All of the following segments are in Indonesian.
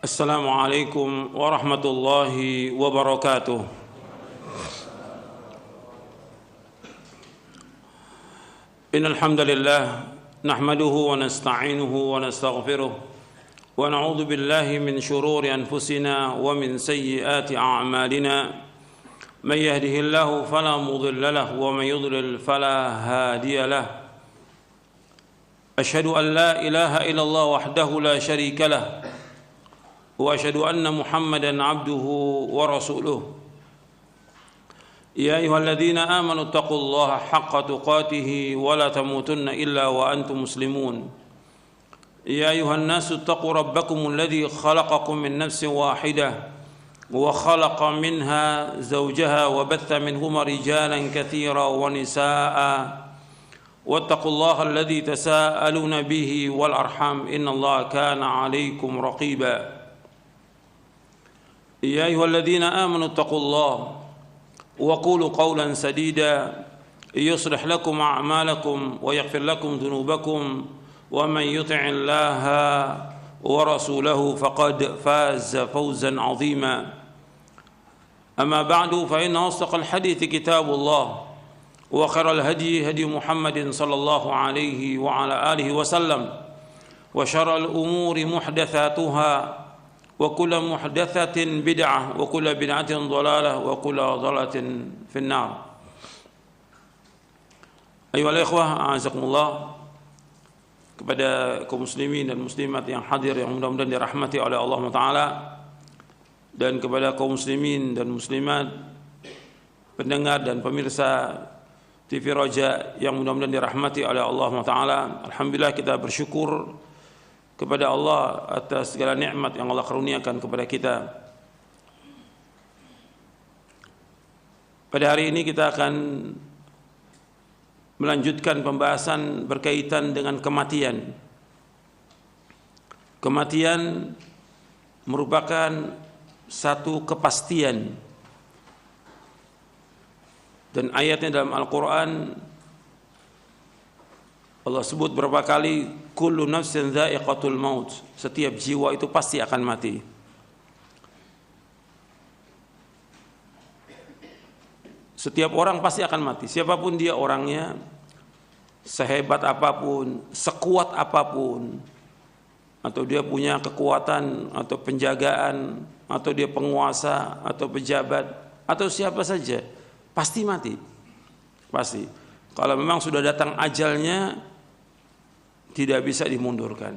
السلام عليكم ورحمة الله وبركاته. إن الحمد لله نحمده ونستعينه ونستغفره ونعوذ بالله من شرور أنفسنا ومن سيئات أعمالنا. من يهده الله فلا مضل له ومن يضلل فلا هادي له. أشهد أن لا إله إلا الله وحده لا شريك له وأشهد أن محمدًا عبده ورسوله. يا أيها الذين آمنوا اتقوا الله حق تقاته ولا تموتن إلا وأنتم مسلمون. يا أيها الناس اتقوا ربكم الذي خلقكم من نفس واحدة وخلق منها زوجها وبث منهما رجالا كثيرا ونساء واتقوا الله الذي تساءلون به والأرحام إن الله كان عليكم رقيبا. يا أيها الذين آمنوا اتقوا الله وقولوا قولا سديدا يصلح لكم أعمالكم ويغفر لكم ذنوبكم ومن يطع الله ورسوله فقد فاز فوزا عظيما. أما بعد فإن أصدق الحديث كتاب الله وخير الهدي هدي محمد صلى الله عليه وعلى آله وسلم وشر الأمور محدثاتها وكل محدثة بدعة وكل بدعة ضلالة وكل ضلالة في النار. أيها الإخوة أعزكم kepada kaum muslimin dan muslimat yang hadir yang mudah-mudahan dirahmati oleh Allah Taala, dan kepada kaum muslimin dan muslimat pendengar dan pemirsa TV Roja yang mudah-mudahan dirahmati oleh Allah Taala. Alhamdulillah kita bersyukur kepada Allah atas segala nikmat yang Allah karuniakan kepada kita. Pada hari ini kita akan melanjutkan pembahasan berkaitan dengan kematian. Kematian merupakan satu kepastian, dan ayatnya dalam Al-Quran Allah sebut berapa kali, kullu nafsin dha'iqatul maut, setiap jiwa itu pasti akan mati. Setiap orang pasti akan mati, siapapun dia orangnya, sehebat apapun, sekuat apapun, atau dia punya kekuatan atau penjagaan, atau dia penguasa atau pejabat atau siapa saja, pasti mati. Pasti. Kalau memang sudah datang ajalnya, tidak bisa dimundurkan.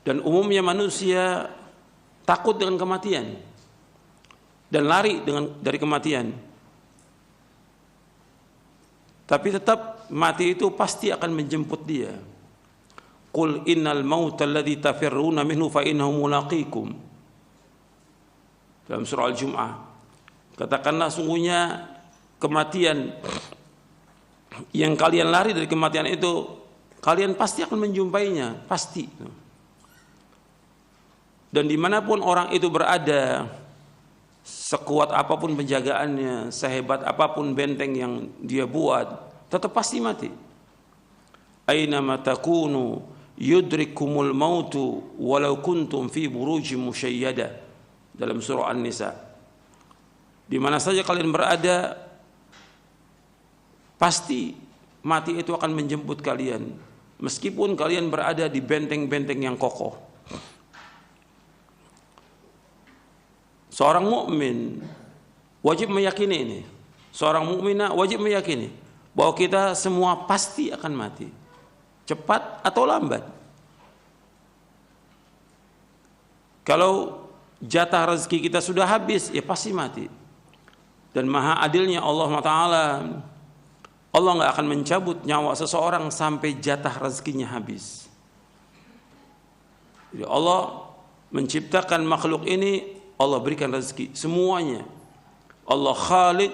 Dan umumnya manusia takut dengan kematian dan lari dari kematian. Tapi tetap mati itu pasti akan menjemput dia. Qul innal mauta alladzi tafirruna minhu fa innahu mulaqikum. Dalam surah Al-Jum'ah. Katakanlah sungguhnya kematian yang kalian lari dari kematian itu, kalian pasti akan menjumpainya, pasti. Dan dimanapun orang itu berada, sekuat apapun penjagaannya, sehebat apapun benteng yang dia buat, tetap pasti mati. Aina ma takunu yudrikumul mautu walau kuntum fi burujim musyayyada, dalam surah An-Nisa. Di mana saja kalian berada, pasti mati itu akan menjemput kalian, meskipun kalian berada di benteng-benteng yang kokoh. Seorang mukmin wajib meyakini ini. Seorang mukminah wajib meyakini bahwa kita semua pasti akan mati, cepat atau lambat. Kalau jatah rezeki kita sudah habis, ya pasti mati. Dan maha adilnya Allah Taala, Allah nggak akan mencabut nyawa seseorang sampai jatah rezekinya habis. Jadi Allah menciptakan makhluk ini, Allah berikan rezeki semuanya. Allah Khaliq,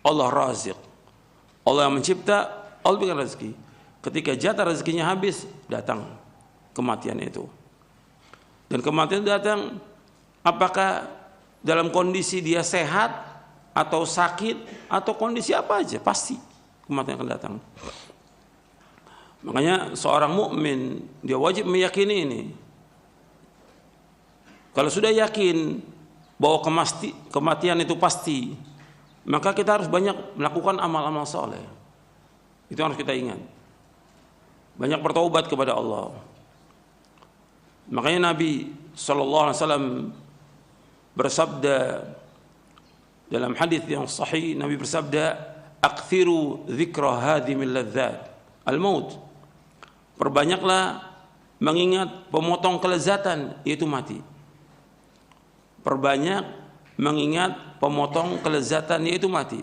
Allah Raziq. Allah yang mencipta, Allah berikan rezeki. Ketika jatah rezekinya habis, datang kematian itu. Dan kematian datang, apakah dalam kondisi dia sehat atau sakit atau kondisi apa aja, pasti kematian akan datang. Makanya seorang mukmin dia wajib meyakini ini, Kalau sudah yakin bahwa kematian itu pasti, maka kita harus banyak melakukan amal-amal soleh. Itu harus kita ingat. Banyak bertaubat kepada Allah. Makanya Nabi SAW bersabda dalam hadis yang sahih, Nabi bersabda, "Aktsiru dzikra hadhimil ladzat, al-maut." Perbanyaklah mengingat pemotong kelezatan, yaitu mati. Perbanyak mengingat pemotong kelezatan, yaitu mati.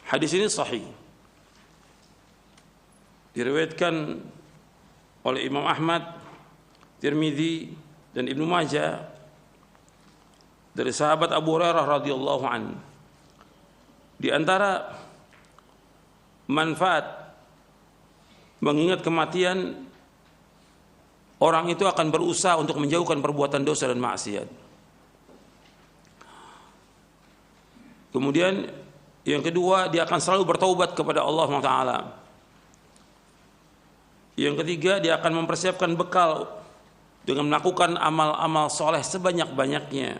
Hadis ini sahih, diriwayatkan oleh Imam Ahmad, Tirmidzi dan Ibnu Majah dari sahabat Abu Hurairah radhiyallahu an. Di antara manfaat mengingat kematian, orang itu akan berusaha untuk menjauhkan perbuatan dosa dan maksiat. Kemudian yang kedua, dia akan selalu bertaubat kepada Allah SWT. Yang ketiga, dia akan mempersiapkan bekal dengan melakukan amal-amal soleh sebanyak-banyaknya.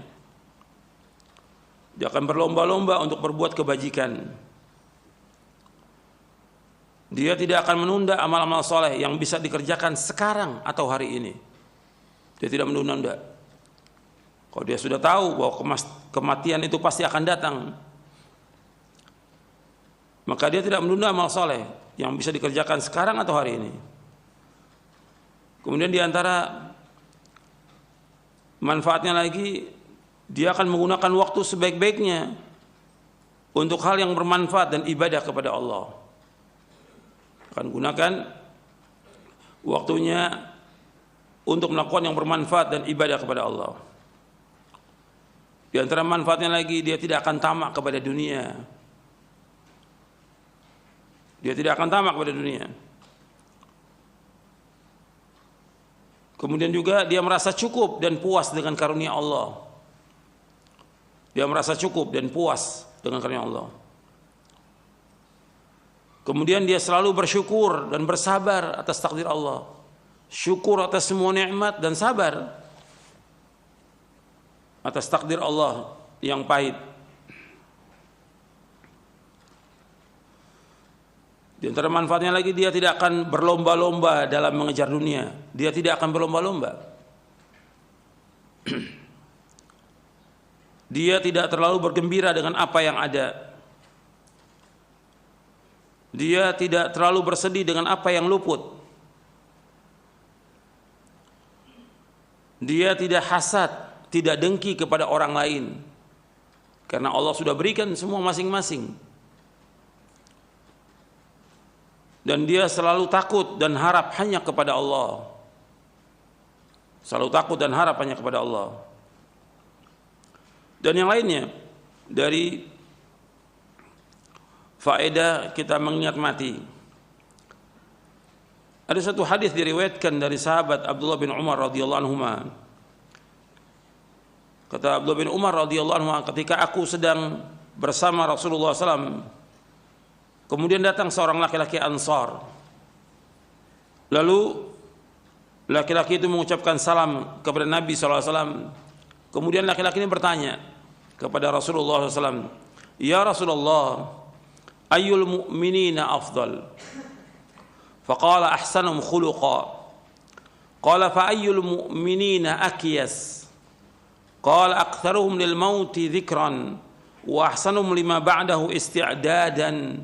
Dia akan berlomba-lomba untuk berbuat kebajikan. Dia tidak akan menunda amal-amal soleh yang bisa dikerjakan sekarang atau hari ini. Dia tidak menunda-nunda. Kalau dia sudah tahu bahwa kematian itu pasti akan datang, maka dia tidak menunda amal soleh yang bisa dikerjakan sekarang atau hari ini. Kemudian di antara manfaatnya lagi, dia akan menggunakan waktu sebaik-baiknya untuk hal yang bermanfaat dan ibadah kepada Allah. Akan gunakan waktunya untuk melakukan yang bermanfaat dan ibadah kepada Allah. Di antara manfaatnya lagi, dia tidak akan tamak kepada dunia. Dia tidak akan tamak kepada dunia. Kemudian juga dia merasa cukup dan puas dengan karunia Allah. Dia merasa cukup dan puas dengan karunia Allah. Kemudian dia selalu bersyukur dan bersabar atas takdir Allah. Syukur atas semua nikmat dan sabar atas takdir Allah yang pahit. Di antara manfaatnya lagi, dia tidak akan berlomba-lomba dalam mengejar dunia. Dia tidak akan berlomba-lomba. Dia tidak terlalu bergembira dengan apa yang ada. Dia tidak terlalu bersedih dengan apa yang luput. Dia tidak hasad, tidak dengki kepada orang lain, karena Allah sudah berikan semua masing-masing. Dan dia selalu takut dan harap hanya kepada Allah. Selalu takut dan harap hanya kepada Allah. Dan yang lainnya dari faedah kita mengingat mati, ada satu hadis diriwayatkan dari sahabat Abdullah bin Umar radhiyallahu anhu. Kata Abdullah bin Umar radhiyallahu anhu, ketika aku sedang bersama Rasulullah SAW, kemudian datang seorang laki-laki Ansar. Lalu laki-laki itu mengucapkan salam kepada Nabi SAW. Kemudian laki-laki ini bertanya kepada Rasulullah SAW, "Ya Rasulullah, ayyul mu'minina afdal?" Faqala ahsanum khuluqa. Qala fa ayyul mu'minina akyas? Qala aktharuhum lil mauti dzikran wa ahsanuhum lima ba'dahu isti'dadan.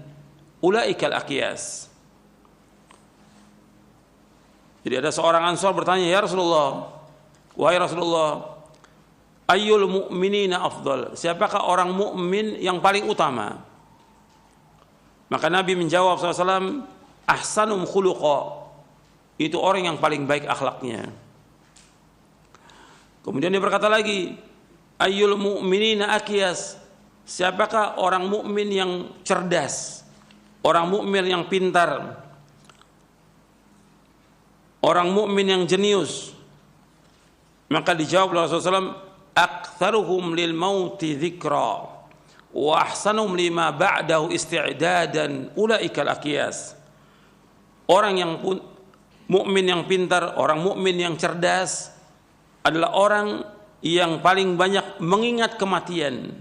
Ulaikal akyas. Jadi ada seorang Ansar bertanya, "Ya Rasulullah, wahai Rasulullah, ayyul mu'minina afdal?" Siapakah orang mukmin yang paling utama? Maka Nabi menjawab SAW, "Ahsanum khuluqa." Itu orang yang paling baik akhlaknya. Kemudian dia berkata lagi, "Ayyul mu'minina akyas?" Siapakah orang mukmin yang cerdas? Orang mukmin yang pintar? Orang mukmin yang jenius? Maka dijawab oleh Rasulullah SAW, "Aktsaruhum lil mauti dzikra wa ahsanuhum lima ba'dahu isti'dadan ulaikal akyas." Orang yang mukmin yang pintar, orang mukmin yang cerdas adalah orang yang paling banyak mengingat kematian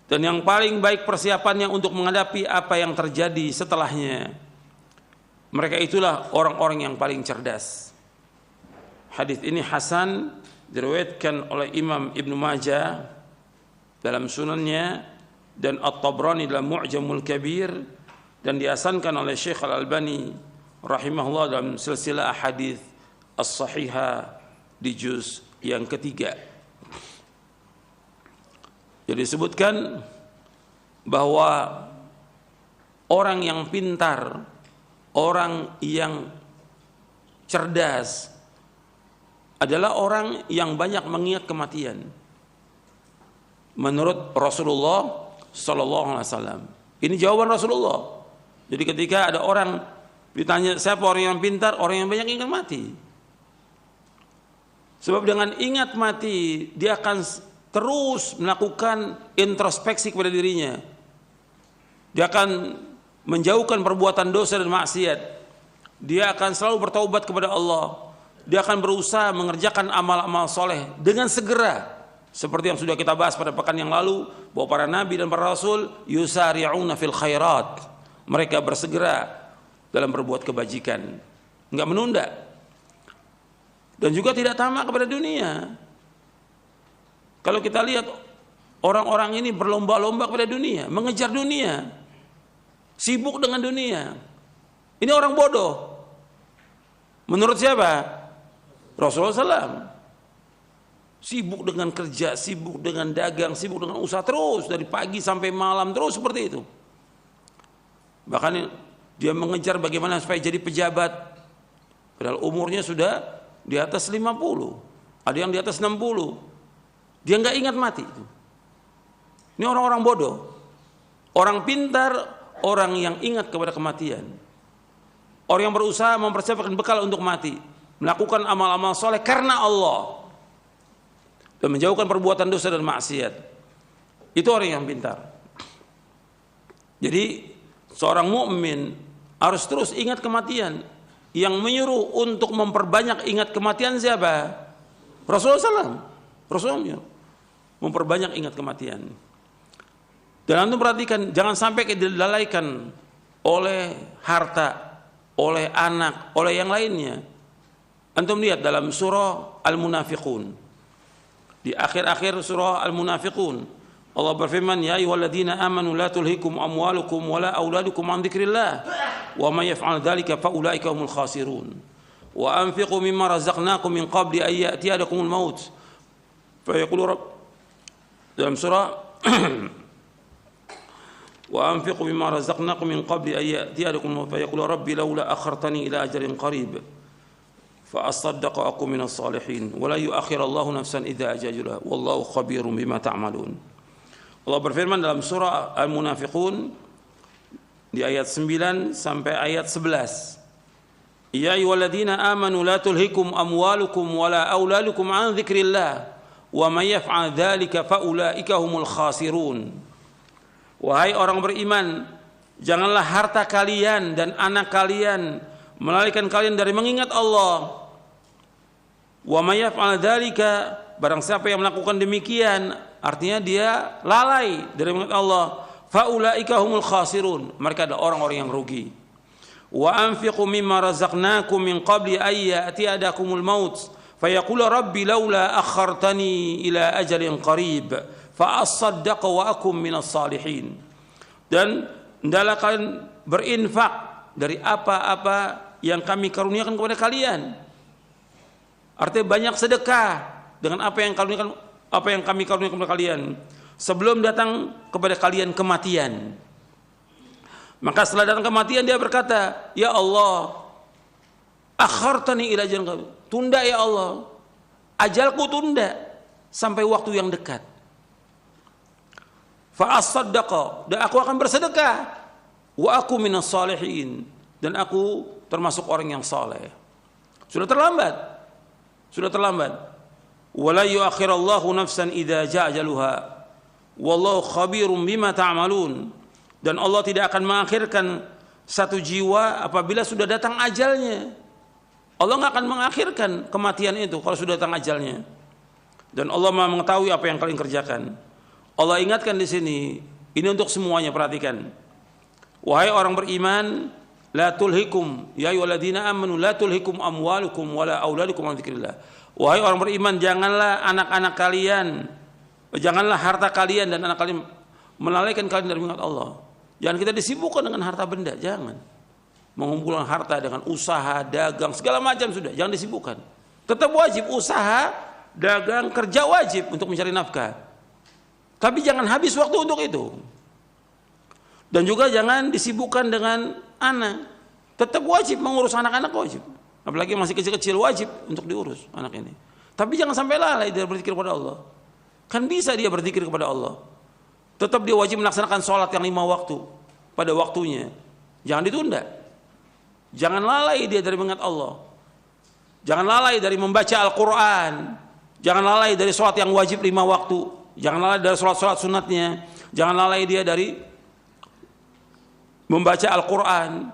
dan yang paling baik persiapannya untuk menghadapi apa yang terjadi setelahnya. Mereka itulah orang-orang yang paling cerdas. Hadis ini hasan, diriwayatkan oleh Imam Ibnu Majah dalam sunannya dan At-Tabrani dalam Mu'jamul Kabir, dan dihasankan oleh Syekh Al-Albani rahimahullah dalam silsilah hadis as-sahihah di juz yang ketiga. Jadi disebutkan bahwa orang yang pintar, orang yang cerdas adalah orang yang banyak mengingat kematian. Menurut Rasulullah sallallahu alaihi wasallam. Ini jawaban Rasulullah. Jadi ketika ada orang ditanya siapa orang yang pintar, orang yang banyak ingat mati. Sebab dengan ingat mati dia akan terus melakukan introspeksi kepada dirinya. Dia akan menjauhkan perbuatan dosa dan maksiat. Dia akan selalu bertaubat kepada Allah. Dia akan berusaha mengerjakan amal-amal soleh dengan segera. Seperti yang sudah kita bahas pada pekan yang lalu, bahwa para nabi dan para rasul yusari'una fil khairat. Mereka bersegera dalam berbuat kebajikan, enggak menunda. Dan juga tidak tamak kepada dunia. Kalau kita lihat orang-orang ini berlomba-lomba kepada dunia, mengejar dunia, sibuk dengan dunia. Ini orang bodoh. Menurut siapa? Rasulullah SAW. Sibuk dengan kerja, sibuk dengan dagang, sibuk dengan usaha terus dari pagi sampai malam terus seperti itu. Bahkan dia mengejar bagaimana supaya jadi pejabat. Padahal umurnya sudah di atas 50, ada yang di atas 60. Dia nggak ingat mati. Ini orang-orang bodoh. Orang pintar, orang yang ingat kepada kematian. Orang yang berusaha mempersiapkan bekal untuk mati, melakukan amal-amal soleh karena Allah dan menjauhkan perbuatan dosa dan maksiat. Itu orang yang pintar. Jadi seorang mukmin harus terus ingat kematian. Yang menyuruh untuk memperbanyak ingat kematian siapa? Rasulullah SAW. Rasulullah memperbanyak ingat kematian. Dan antum perhatikan, jangan sampai dilalaikan oleh harta, oleh anak, oleh yang lainnya. Antum lihat dalam surah Al-Munafiqun, di akhir-akhir surah Al-Munafiqun, Allah berfirman, ya ayyuhalladzina amanu la tulhikum amwalukum wala auladukum an dzikrillah wa may yaf'al dzalika fa ulaika humul khasirun wa anfiqu mimma razaqnakum min qabli an ya'tiyadakumul maut fa yaqulu rabb, dalam surah wa anfiqu mimma razaqnakum min qabli an ya'tiyadakumul maut fa yaqulu rabbi laula akhartani ila ajalin qarib fa asaddaqa akum minas salihin wa la yu'akhirallahu nafsan idza ajala wallahu khabirum bima ta'malun. Allah berfirman dalam surah Al-Munafiqun di ayat 9 sampai ayat 11. Ya ayyuhalladzina amanu la tulhikum amwalukum wala auladukum an dzikrillah wa may yaf'al dzalika fa ulaika humul khasirun. Wahai orang beriman, janganlah harta kalian dan anak kalian melalaikan kalian dari mengingat Allah. Wa may yaf'al dzalika, barang siapa yang melakukan demikian, artinya dia lalai dari mengingat Allah, faulaika humul khasirun, mereka adalah orang-orang yang rugi. Wa anfiqu mimma razaqnakum min qabli ay ya'tiyadakumul maut fayaqulu rabbi laula akhartani ila ajalin qarib fa asaddaqa wa akum minas salihin. Dan hendaklah kalian berinfak dari apa-apa yang kami karuniakan kepada kalian. Artinya banyak sedekah dengan apa yang kami karuniakan kepada kalian sebelum datang kepada kalian kematian. Maka setelah datang kematian dia berkata, ya Allah, akhartani ila ajalin qarib, tunda ya Allah, ajalku tunda sampai waktu yang dekat. Fa asaddaqa, dan aku akan bersedekah, wa aku minas salihin, dan aku termasuk orang yang saleh. Sudah terlambat. Wala yuakhirallahu nafsan idza jaa ajaluha wallahu khabirum bima ta'malun. Dan Allah tidak akan mengakhirkan satu jiwa apabila sudah datang ajalnya. Allah nggak akan mengakhirkan kematian itu kalau sudah datang ajalnya. Dan Allah Maha mengetahui apa yang kalian kerjakan. Allah ingatkan di sini, ini untuk semuanya, perhatikan. Wahai orang beriman, la tulhikum ya ayyuhalladzina amanu la tulhikum amwalukum wala auladukum an dzikrillah. Wahai orang beriman, janganlah anak-anak kalian, janganlah harta kalian dan anak kalian melalaikan kalian dari mengingat Allah. Jangan kita disibukkan dengan harta benda, jangan. Mengumpulkan harta dengan usaha, dagang, segala macam sudah, jangan disibukkan. Tetap wajib usaha, dagang, kerja wajib untuk mencari nafkah. Tapi jangan habis waktu untuk itu. Dan juga jangan disibukkan dengan anak. Tetap wajib mengurus anak-anak, wajib. Apalagi masih kecil-kecil, wajib untuk diurus anak ini. Tapi jangan sampai lalai dia berzikir kepada Allah. Kan bisa dia berzikir kepada Allah. Tetap dia wajib melaksanakan sholat yang 5 waktu pada waktunya. Jangan ditunda. Jangan lalai dia dari mengingat Allah. Jangan lalai dari membaca Al-Quran. Jangan lalai dari sholat yang wajib 5 waktu. Jangan lalai dari sholat-sholat sunatnya. Jangan lalai dia dari membaca Al-Quran,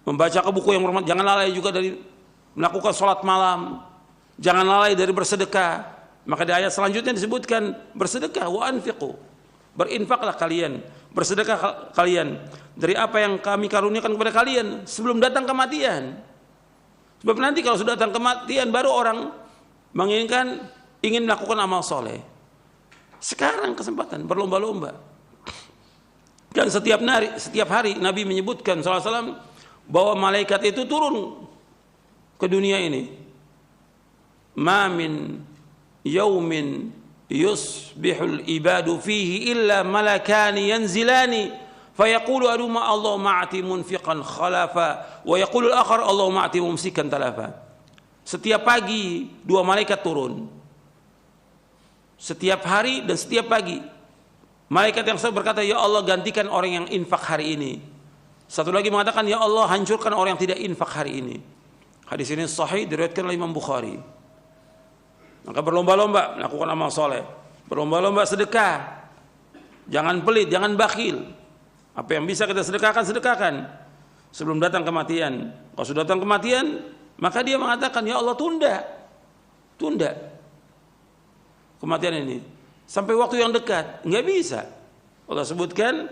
membaca ke buku yang bermanfaat. Jangan lalai juga dari melakukan sholat malam. Jangan lalai dari bersedekah. Maka di ayat selanjutnya disebutkan bersedekah, wa anfiqu. Berinfaklah kalian, bersedekah kalian dari apa yang kami karuniakan kepada kalian sebelum datang kematian. Sebab nanti kalau sudah datang kematian baru orang ingin melakukan amal soleh. Sekarang kesempatan berlomba-lomba. Dan setiap hari Nabi menyebutkan SAW bahwa malaikat itu turun ke dunia ini. Ma min yaumin yusbihul ibadu fihi illa malakani yanzilani fayaqulu aduma Allahumma a'ti munfiqan khalafa wa yaqulu al-akhar Allahumma a'ti mumsikan talafa. Setiap pagi 2 malaikat turun. Setiap hari dan setiap pagi. Malaikat yang satu berkata, ya Allah gantikan orang yang infak hari ini. Satu lagi mengatakan, ya Allah hancurkan orang yang tidak infak hari ini. Hadis ini sahih diriwayatkan oleh Imam Bukhari. Maka berlomba-lomba melakukan amal soleh, berlomba-lomba sedekah, jangan pelit, jangan bakhil. Apa yang bisa kita sedekahkan, sedekahkan sebelum datang kematian. Kalau sudah datang kematian, maka dia mengatakan, ya Allah tunda kematian ini sampai waktu yang dekat. Nggak bisa. Allah sebutkan,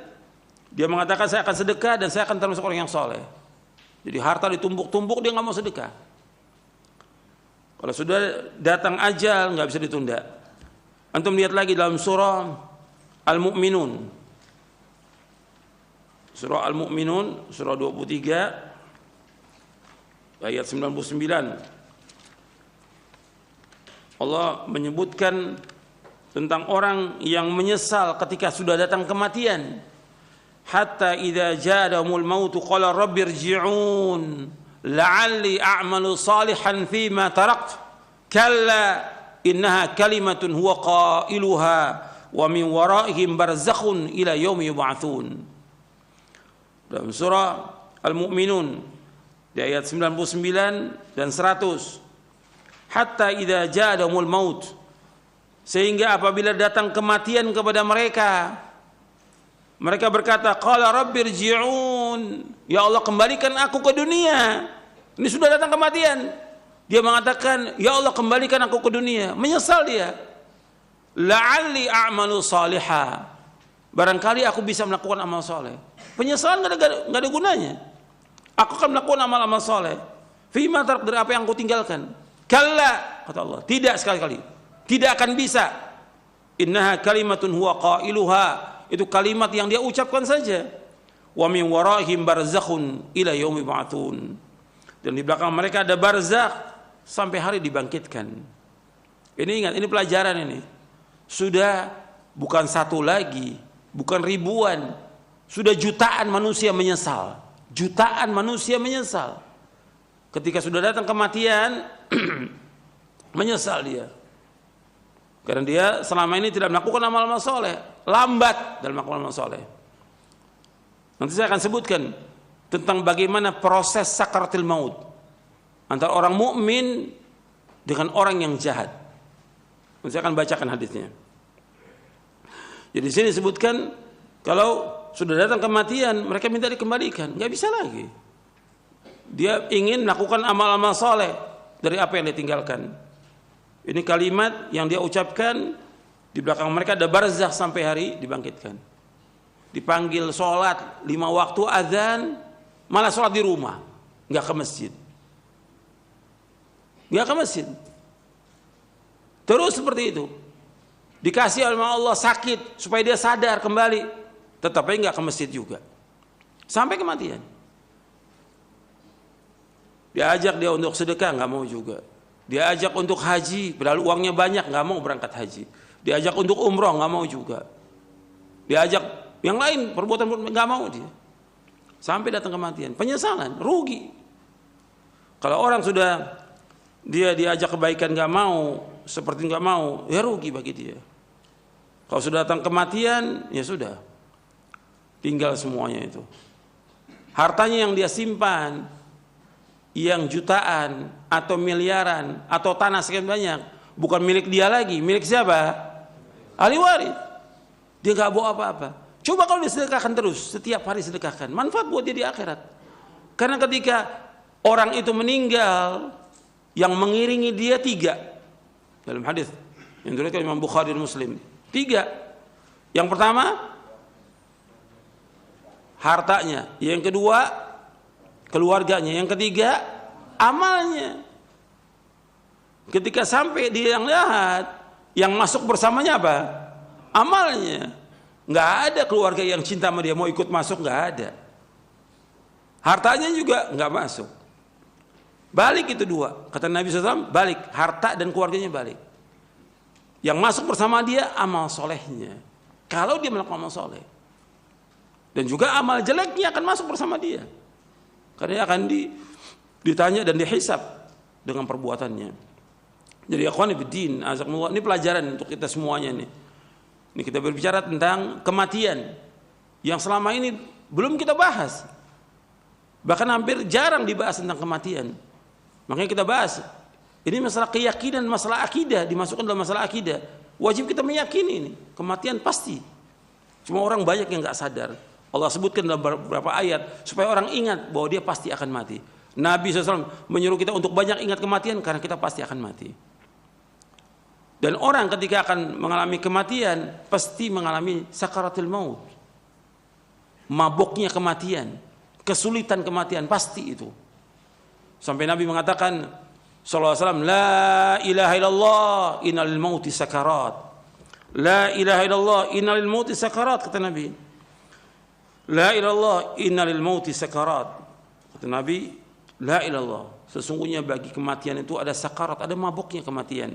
dia mengatakan saya akan sedekah dan saya akan termasuk orang yang soleh. Jadi harta ditumpuk-tumpuk, dia nggak mau sedekah. Kalau sudah datang ajal nggak bisa ditunda. Antum lihat lagi dalam surah Al-Mu'minun. Surah Al-Mu'minun, surah 23 ayat 99. Allah menyebutkan tentang orang yang menyesal ketika sudah datang kematian. Hatta idza ja'ahumul mautu qala rabbirji'un la'alli a'malu salihan fima tarakt kalla innaha kalimatun huwa qailuha wa min waraihim barzakhun ila yaumi yub'atsun. Dalam surah Al-Mu'minun di ayat 99 dan 100. Hatta idza ja'ahumul maut, sehingga apabila datang kematian kepada mereka, mereka berkata, qala rabbirji'un, ya Allah kembalikan aku ke dunia. Ini sudah datang kematian. Dia mengatakan, ya Allah kembalikan aku ke dunia. Menyesal dia. La'alli a'malu salihah, barangkali aku bisa melakukan amal soleh. Penyesalan gak ada gunanya. Aku akan melakukan amal-amal soleh. Fima tarak, dari apa yang aku tinggalkan. Kalla, kata Allah, tidak sekali-kali. Tidak akan bisa. Innaha kalimatun huwa qailuha, itu kalimat yang dia ucapkan saja. Wa min waraihim barzakhun ila yaumi yub'atsun. Dan di belakang mereka ada barzakh sampai hari dibangkitkan. Ini ingat, ini pelajaran ini. Sudah bukan satu lagi, bukan ribuan, sudah jutaan manusia menyesal. Jutaan manusia menyesal. Ketika sudah datang kematian, menyesal dia. Karena dia selama ini tidak melakukan amal-amal soleh, lambat dalam melakukan amal soleh. Nanti saya akan sebutkan tentang bagaimana proses sakaratul maut antara orang mukmin dengan orang yang jahat. Nanti saya akan bacakan hadisnya. Jadi di sini disebutkan kalau sudah datang kematian, mereka minta dikembalikan, nggak bisa lagi. Dia ingin melakukan amal-amal soleh dari apa yang dia tinggalkan. Ini kalimat yang dia ucapkan, di belakang mereka ada barzakh sampai hari dibangkitkan. Dipanggil sholat 5 waktu azan, malah sholat di rumah, nggak ke masjid. Nggak ke masjid. Terus seperti itu. Dikasih oleh Allah sakit supaya dia sadar kembali, tetapi nggak ke masjid juga. Sampai kematian. Diajak dia untuk sedekah, nggak mau juga. Diajak untuk haji, padahal uangnya banyak, nggak mau berangkat haji. Diajak untuk umroh, nggak mau juga. Diajak yang lain, perbuatan nggak mau dia. Sampai datang kematian, penyesalan, rugi. Kalau orang sudah dia diajak kebaikan nggak mau, seperti nggak mau, ya rugi bagi dia. Kalau sudah datang kematian, ya sudah, tinggal semuanya itu. Hartanya yang dia simpan, yang jutaan atau miliaran atau tanah sekian banyak, bukan milik dia lagi, milik siapa? Ahli waris. Dia nggak bawa apa-apa. Coba kalau disedekahkan terus, setiap hari sedekahkan, manfaat buat dia di akhirat. Karena ketika orang itu meninggal, yang mengiringi dia 3 dalam hadis yang diriwayatkan Imam Bukhari dan Muslim. 3. Yang pertama, hartanya. Yang kedua, keluarganya. Yang ketiga, amalnya. Ketika sampai di yang lahat, yang masuk bersamanya apa? Amalnya. Nggak ada keluarga yang cinta sama dia mau ikut masuk, nggak ada. Hartanya juga nggak masuk. Balik itu 2. Kata Nabi SAW, balik. Harta dan keluarganya balik. Yang masuk bersama dia amal solehnya. Kalau dia melakukan amal soleh. Dan juga amal jeleknya akan masuk bersama dia. Karena akan ditanya dan dihisab dengan perbuatannya. Jadi akhwani fiddin, azakumullah, ini pelajaran untuk kita semuanya nih. Ini kita berbicara tentang kematian yang selama ini belum kita bahas. Bahkan hampir jarang dibahas tentang kematian. Makanya kita bahas. Ini masalah keyakinan, masalah akidah, dimasukkan dalam masalah akidah. Wajib kita meyakini ini, kematian pasti. Cuma orang banyak yang nggak sadar. Allah sebutkan dalam beberapa ayat supaya orang ingat bahwa dia pasti akan mati. Nabi SAW menyuruh kita untuk banyak ingat kematian karena kita pasti akan mati. Dan orang ketika akan mengalami kematian pasti mengalami sakaratul maut. Mabuknya kematian, kesulitan kematian, pasti itu. Sampai Nabi mengatakan sallallahu alaihi wasallam, la ilaha illallah innal mauti sakarat. La ilaha illallah innal mauti sakarat, kata Nabi. La ilallah innal mauti sakarat. Kata Nabi, la ilallah, sesungguhnya bagi kematian itu ada sakarat, ada mabuknya kematian.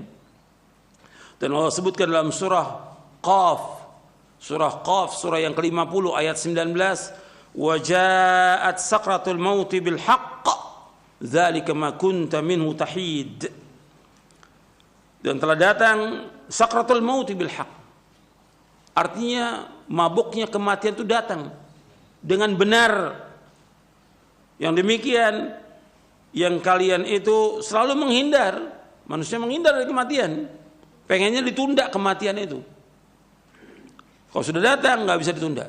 Dan Allah sebutkan dalam surah Qaf, surah yang ke-50 ayat 19, wa ja'at sakratul mauti bil haqq dzalika ma kunta minhu tahid. Dan telah datang sakratul mauti bil haqq. Artinya mabuknya kematian itu datang dengan benar. Yang demikian yang kalian itu selalu menghindar, manusia menghindar dari kematian, pengennya ditunda kematian itu. Kalau sudah datang nggak bisa ditunda,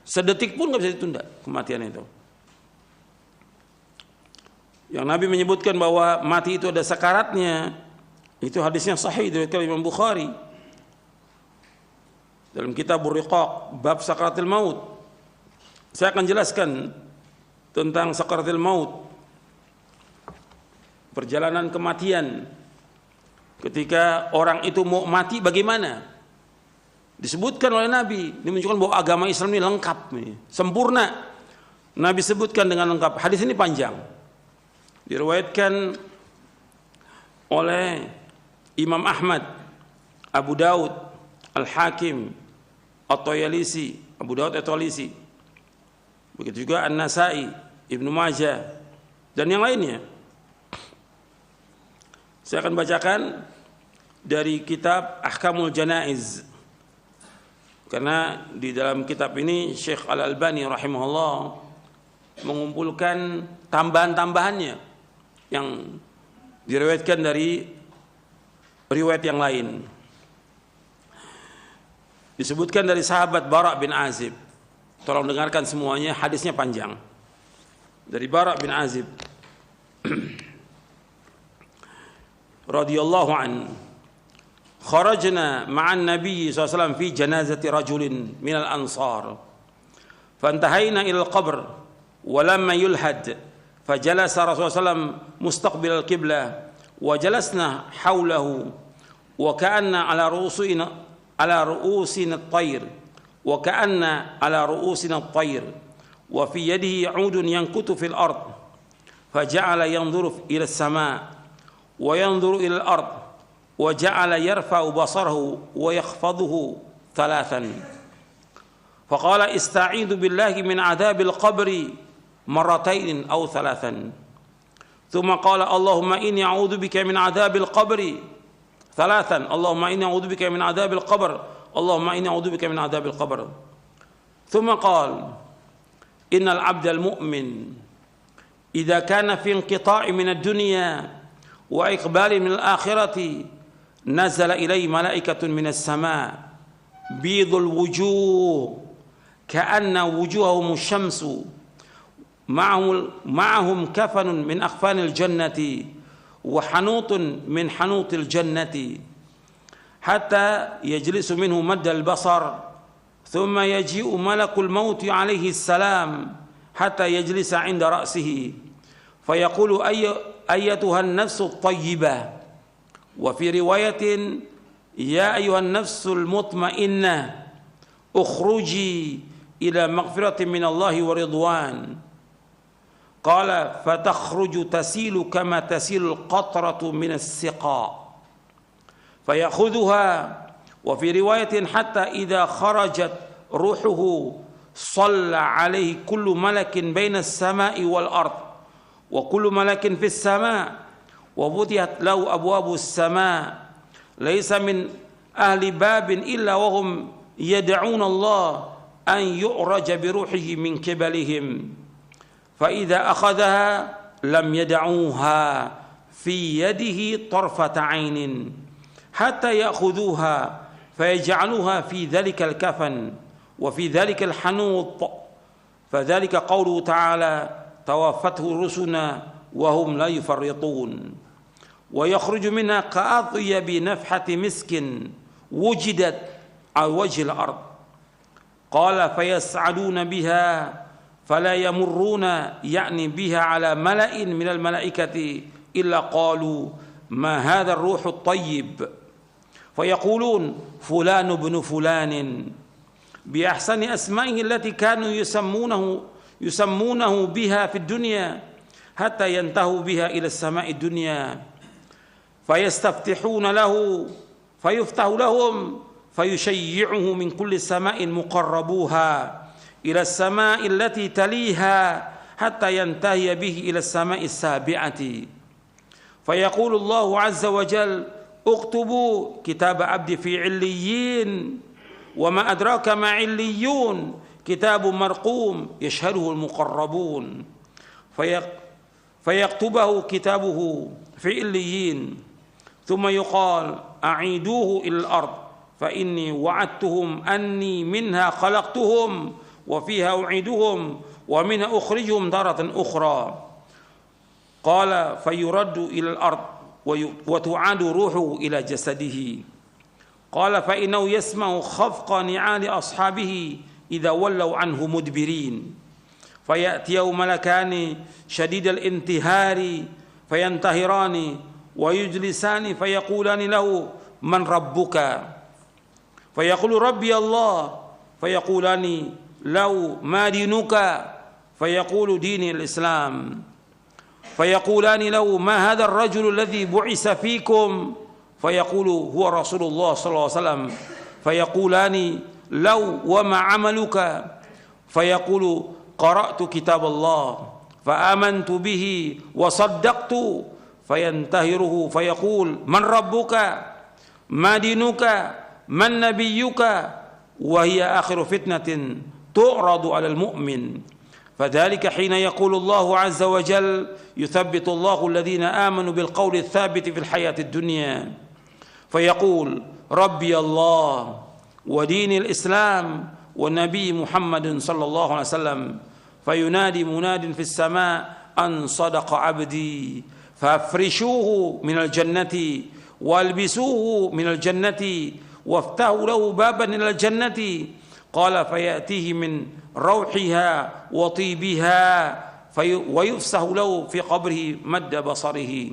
sedetik pun nggak bisa ditunda kematian itu. Yang Nabi menyebutkan bahwa mati itu ada sakaratnya, itu hadisnya sahih dari Imam Bukhari dalam kitab Riqaq bab sakaratul maut. Saya akan jelaskan tentang sakaratul maut, perjalanan kematian. Ketika orang itu mau mati bagaimana? Disebutkan oleh Nabi, ini menunjukkan bahwa agama Islam ini lengkap, ini sempurna. Nabi sebutkan dengan lengkap. Hadis ini panjang, diriwayatkan oleh Imam Ahmad, Abu Daud, Al-Hakim, At-Tayalisi, Abu Daud At-Tayalisi, begitu juga An-Nasai, Ibnu Majah, dan yang lainnya. Saya akan bacakan dari kitab Ahkamul Janaiz, karena di dalam kitab ini Syekh Al-Albani rahimahullah mengumpulkan tambahan-tambahannya yang diriwayatkan dari riwayat yang lain. Disebutkan dari sahabat Bara bin Azib Tolong dengarkan semuanya, hadisnya panjang. Dari Bara bin Azib radhiyallahu an, kharajna ma'an Nabi sallallahu alaihi wasallam fi janazati rajulin minal ansar. Fantahayna ila al-qabr wa lamma yulhad fajalasa Rasulullah sallallahu mustaqbil al-qiblah wa jalasna hawlahu wa ka'anna ala ru'usina at-tayr wa ka'anna ala ru'usina at-tayr wa fi yadihi 'udun yankutu fil ard faja'ala yanzuru ila as-sama' wa yanzuru ila al-ard wa ja'ala yarfa'u basarahu wa yakhfaduhu thalathan faqala ista'idhu billahi min 'adzabil qabri marratayn aw thalathan thumma qala Allahumma inni a'udzu bika min 'adzabil qabri thalathan Allahumma inni a'udzu bika min 'adzabil qabr Allahumma inni a'udzu bika min 'adzabil qabr thumma qala innal 'abdal mu'min idza kana fi inqita'i min ad-dunya wa iqbali min al-akhirati nazala ilayhi malaikatun min as-sama' bidul wujuh ka'anna wujuhahum asy-syamsu ma'ahum kafanun min akhfanil jannati wa hanutun min hanutil jannati hatta yajlisu minhu madda al-basar thumma yaji'u malakul maut alayhi as-salam hatta yajlisa 'inda ra'sihi fayaqulu أيتها النفس الطيبة وفي رواية يا أيها النفس المطمئنة اخرجي إلى مغفرة من الله ورضوان قال فتخرج تسيل كما تسيل القطرة من السقاء فيأخذها وفي رواية حتى إذا خرجت روحه صلى عليه كل ملك بين السماء والأرض وكل ملك في السماء وفتحت له أبواب السماء ليس من أهل باب إلا وهم يدعون الله أن يعرج بروحه من قبلهم فإذا أخذها لم يدعوها في يده طرفة عين حتى يأخذوها فيجعلوها في ذلك الكفن وفي ذلك الحنوط فذلك قوله تعالى توافته رسلنا وهم لا يفرطون ويخرج منها كأطيب نفحة مسك وجدت على وجه الأرض قال فيسعدون بها فلا يمرون يعني بها على ملأ من الملائكة إلا قالوا ما هذا الروح الطيب فيقولون فلان بن فلان بأحسن أسمائه التي كانوا يسمونه بها في الدنيا حتى ينتهوا بها إلى السماء الدنيا فيستفتحون له فيفتح لهم فيشيعه من كل سماء مقربوها إلى السماء التي تليها حتى ينتهي به إلى السماء السابعة فيقول الله عز وجل اكتبوا كتاب عبدي في عليين وما أدراك ما عليون كتاب مرقوم يشهده المقربون فيكتبه كتابه في عليين ثم يقال أعيدوه إلى الأرض فإني وعدتهم أني منها خلقتهم وفيها أعيدهم ومنها أخرجهم تارة أخرى قال فيرد إلى الأرض وتعاد روحه إلى جسده قال فإنه يسمع خفق نعال أصحابه إذا ولوا عنه مدبرين فيأتيه ملكان شديد الانتهار فينتهران ويجلسان فيقولان له من ربك فيقول ربي الله فيقولان له ما دينك فيقول ديني الإسلام فيقولان له ما هذا الرجل الذي بعث فيكم فيقول هو رسول الله صلى الله عليه وسلم فيقولان لو وما عملك فيقول قرأت كتاب الله فآمنت به وصدقت فينتهره فيقول من ربك ما دينك من نبيك وهي آخر فتنة تعرض على المؤمن فذلك حين يقول الله عز وجل يثبت الله الذين آمنوا بالقول الثابت في الحياة الدنيا فيقول ربي الله ودين الإسلام والنبي محمد صلى الله عليه وسلم فينادي مناد في السماء أن صدق عبدي فافرشوه من الجنة والبسوه من الجنة وافتحوا له بابا إلى الجنة قال فيأتيه من روحها وطيبها ويفسح له في قبره مد بصره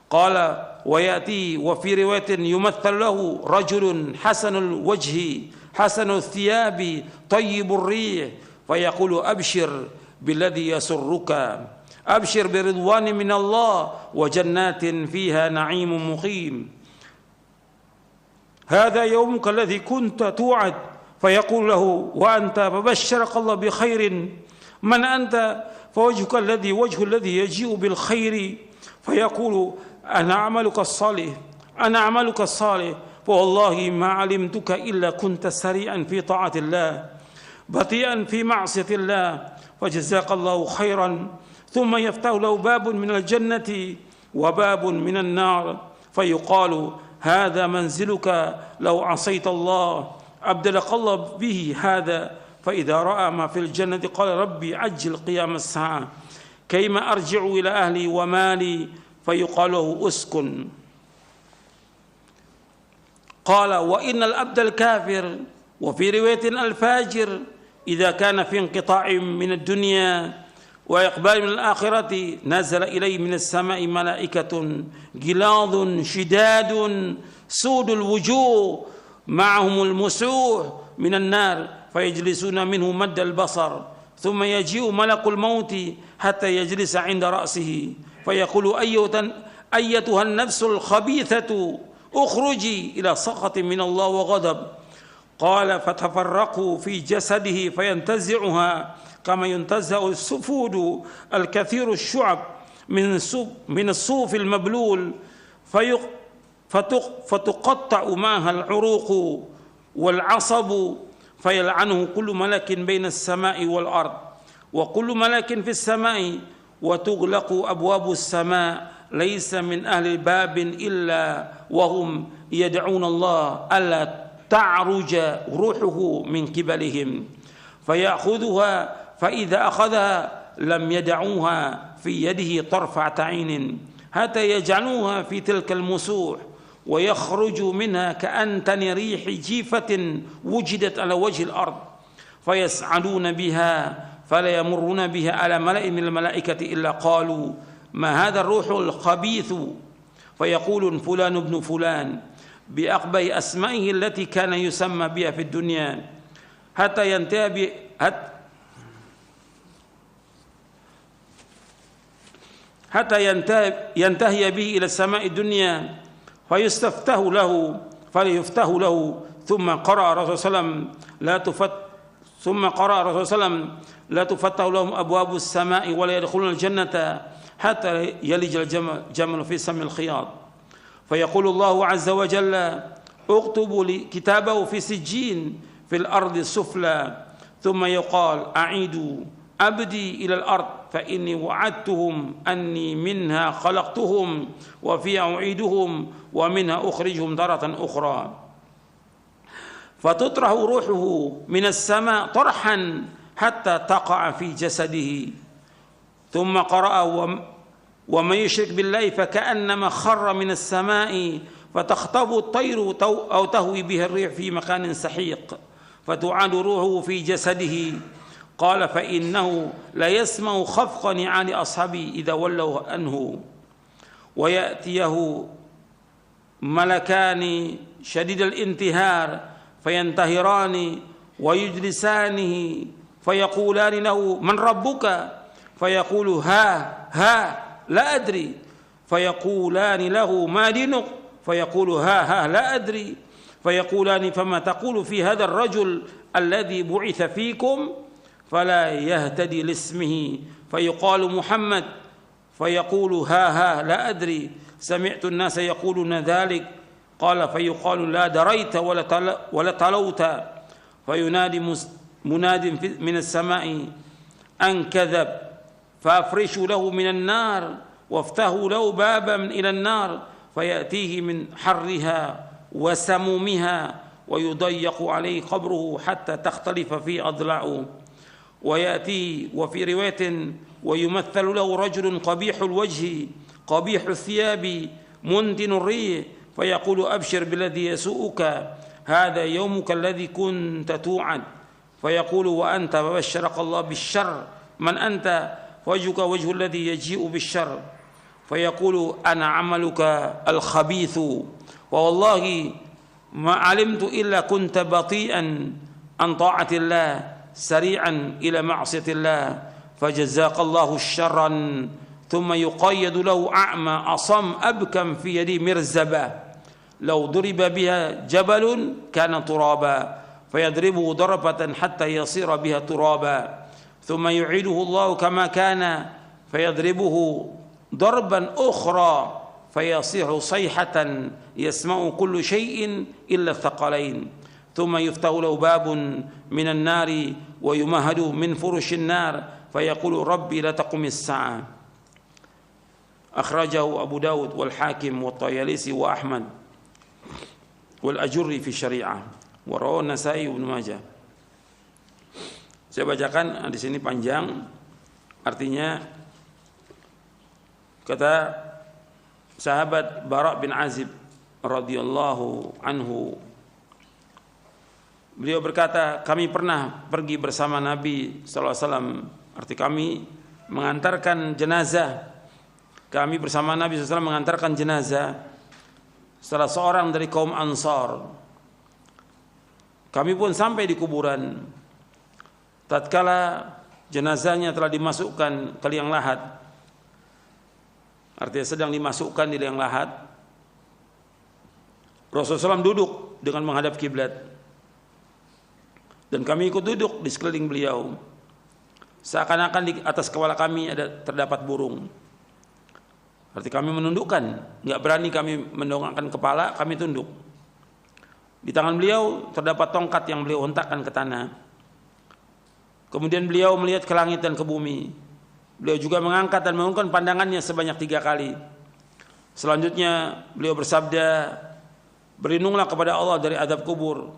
قال ويأتي وفي رواية يمثل له رجل حسن الوجه حسن الثياب طيب الريح فيقول أبشر بالذي يسرك أبشر برضوان من الله وجنات فيها نعيم مقيم هذا يومك الذي كنت توعد فيقول له وأنت فبشرك الله بخير من أنت فوجهك الذي وجه الذي يجيء بالخير فيقول أنا عملك الصالح أنا عملك الصالح فوالله ما علمتك إلا كنت سريعا في طاعة الله بطيئا في معصية الله فجزاك الله خيرا ثم يفتح له باب من الجنة وباب من النار فيقال هذا منزلك لو عصيت الله أبدلك الله به هذا فإذا رأى ما في الجنة قال ربي عجل قيام الساعة كيما أرجع إلى أهلي ومالي فيقال له أسكن قال وإن الأبد الكافر وفي رواية الفاجر إذا كان في انقطاع من الدنيا وإقبال من الآخرة نزل إليه من السماء ملائكة غلاظ شداد سود الوجوه معهم المسوح من النار فيجلسون منه مد البصر ثم يجيء ملك الموت حتى يجلس عند رأسه فيقول أيتها النفس الخبيثة اخرجي إلى سخط من الله وغضب قال فتفرقوا في جسده فينتزعها كما ينتزع السفود الكثير الشعب من الصوف المبلول فتقطع معها العروق والعصب فيلعنه كل ملك بين السماء والأرض وكل ملك في السماء وتغلق أبواب السماء ليس من أهل الباب إلا وهم يدعون الله ألا تعرج روحه من قبلهم فيأخذها فإذا أخذها لم يدعوها في يده طرفة عين حتى يجعلوها في تلك المسوح ويخرج منها كأنتن ريح جيفة وجدت على وجه الأرض فيسعدون بها فلا يمرون بها على ملأ من الملائكة إلا قالوا ما هذا الروح الخبيث فيقول فلان ابن فلان بأقبح أسمائه التي كان يسمى بها في الدنيا حتى ينتهي به إلى السماء الدنيا فيستفتح له فليفتح له ثم قرأ رسول الله صلى لا تفتح لهم أبواب السماء ولا يدخلون الجنة حتى يلج الجمل في سم الخياط فيقول الله عز وجل اكتبوا كتابه في سجين في الأرض السفلى ثم يقال أعيدوا أبدي إلى الأرض فإني وعدتهم أني منها خلقتهم وفيها أعيدهم ومنها أخرجهم تارة أخرى فتطرح روحه من السماء طرحا حتى تقع في جسده ثم قرأ ومن يشرك بالله فكأنما خر من السماء فتخطف الطير أو تهوي به الريح في مكان سحيق فتعاد روحه في جسده قال فإنه لا يسمع خفق نعال أصحابه إذا ولوا عنه ويأتيه ملكان شديد الانتهار فينتهران ويجلسانه فيقولان له من ربك فيقول ها لا أدري فيقولان له ما دينك فيقول ها لا أدري فيقولان فما تقول في هذا الرجل الذي بعث فيكم فلا يهتدي لاسمه فيقال محمد فيقول ها لا أدري سمعت الناس يقولون ذلك قال فيقال لا دريت ولا تلوت فينادي مناد من السماء أن كذب فأفرشوا له من النار وافتحوا له بابا إلى النار فيأتيه من حرها وسمومها ويضيق عليه قبره حتى تختلف فيه أضلاعه ويأتي وفي رواية ويمثل له رجل قبيح الوجه قبيح الثياب منتن الريح فيقول أبشر بالذي يسوءك هذا يومك الذي كنت توعد فيقول وأنت فبشرك الله بالشر من أنت وجهك وجه الذي يجيء بالشر فيقول أنا عملك الخبيث ووالله ما علمت إلا كنت بطيئا عن طاعة الله سريعا إلى معصية الله فجزاك الله شرا ثم يقيد له أعمى أصم أبكم في يدي مرزبة لو ضرب بها جبل كان ترابا فيضربه ضربة حتى يصير بها ترابا ثم يعيده الله كما كان فيضربه ضربا أخرى فيصيح صيحة يسمع كل شيء إلا الثقلين ثم يفتح له باب من النار ويمهد من فرش النار فيقول ربي لا تقم الساعة أخرجه أبو داود والحاكم والطيالسي وأحمد والأجري في الشريعة ورواه النسائي وابن ماجه. Saya bacakan di sini panjang, artinya kata sahabat Bara bin Azib radhiyallahu anhu, beliau berkata, kami pernah pergi bersama Nabi sallallahu alaihi wasallam, arti kami mengantarkan jenazah. Kami bersama Nabi sallallahu alaihi wasallam mengantarkan jenazah salah seorang dari kaum Ansar. Kami pun sampai di kuburan. Tatkala jenazahnya telah dimasukkan ke liang lahat, artinya sedang dimasukkan di liang lahat, Rasulullah SAW duduk dengan menghadap kiblat dan kami ikut duduk di sekeliling beliau, seakan-akan di atas kepala kami terdapat burung. Arti kami menundukkan, nggak berani kami mendongakkan kepala, kami tunduk. Di tangan beliau terdapat tongkat yang beliau hentakkan ke tanah. Kemudian beliau melihat ke langit dan ke bumi. Beliau juga mengangkat dan mengungkapkan pandangannya sebanyak 3 kali. Selanjutnya beliau bersabda, berlindunglah kepada Allah dari azab kubur.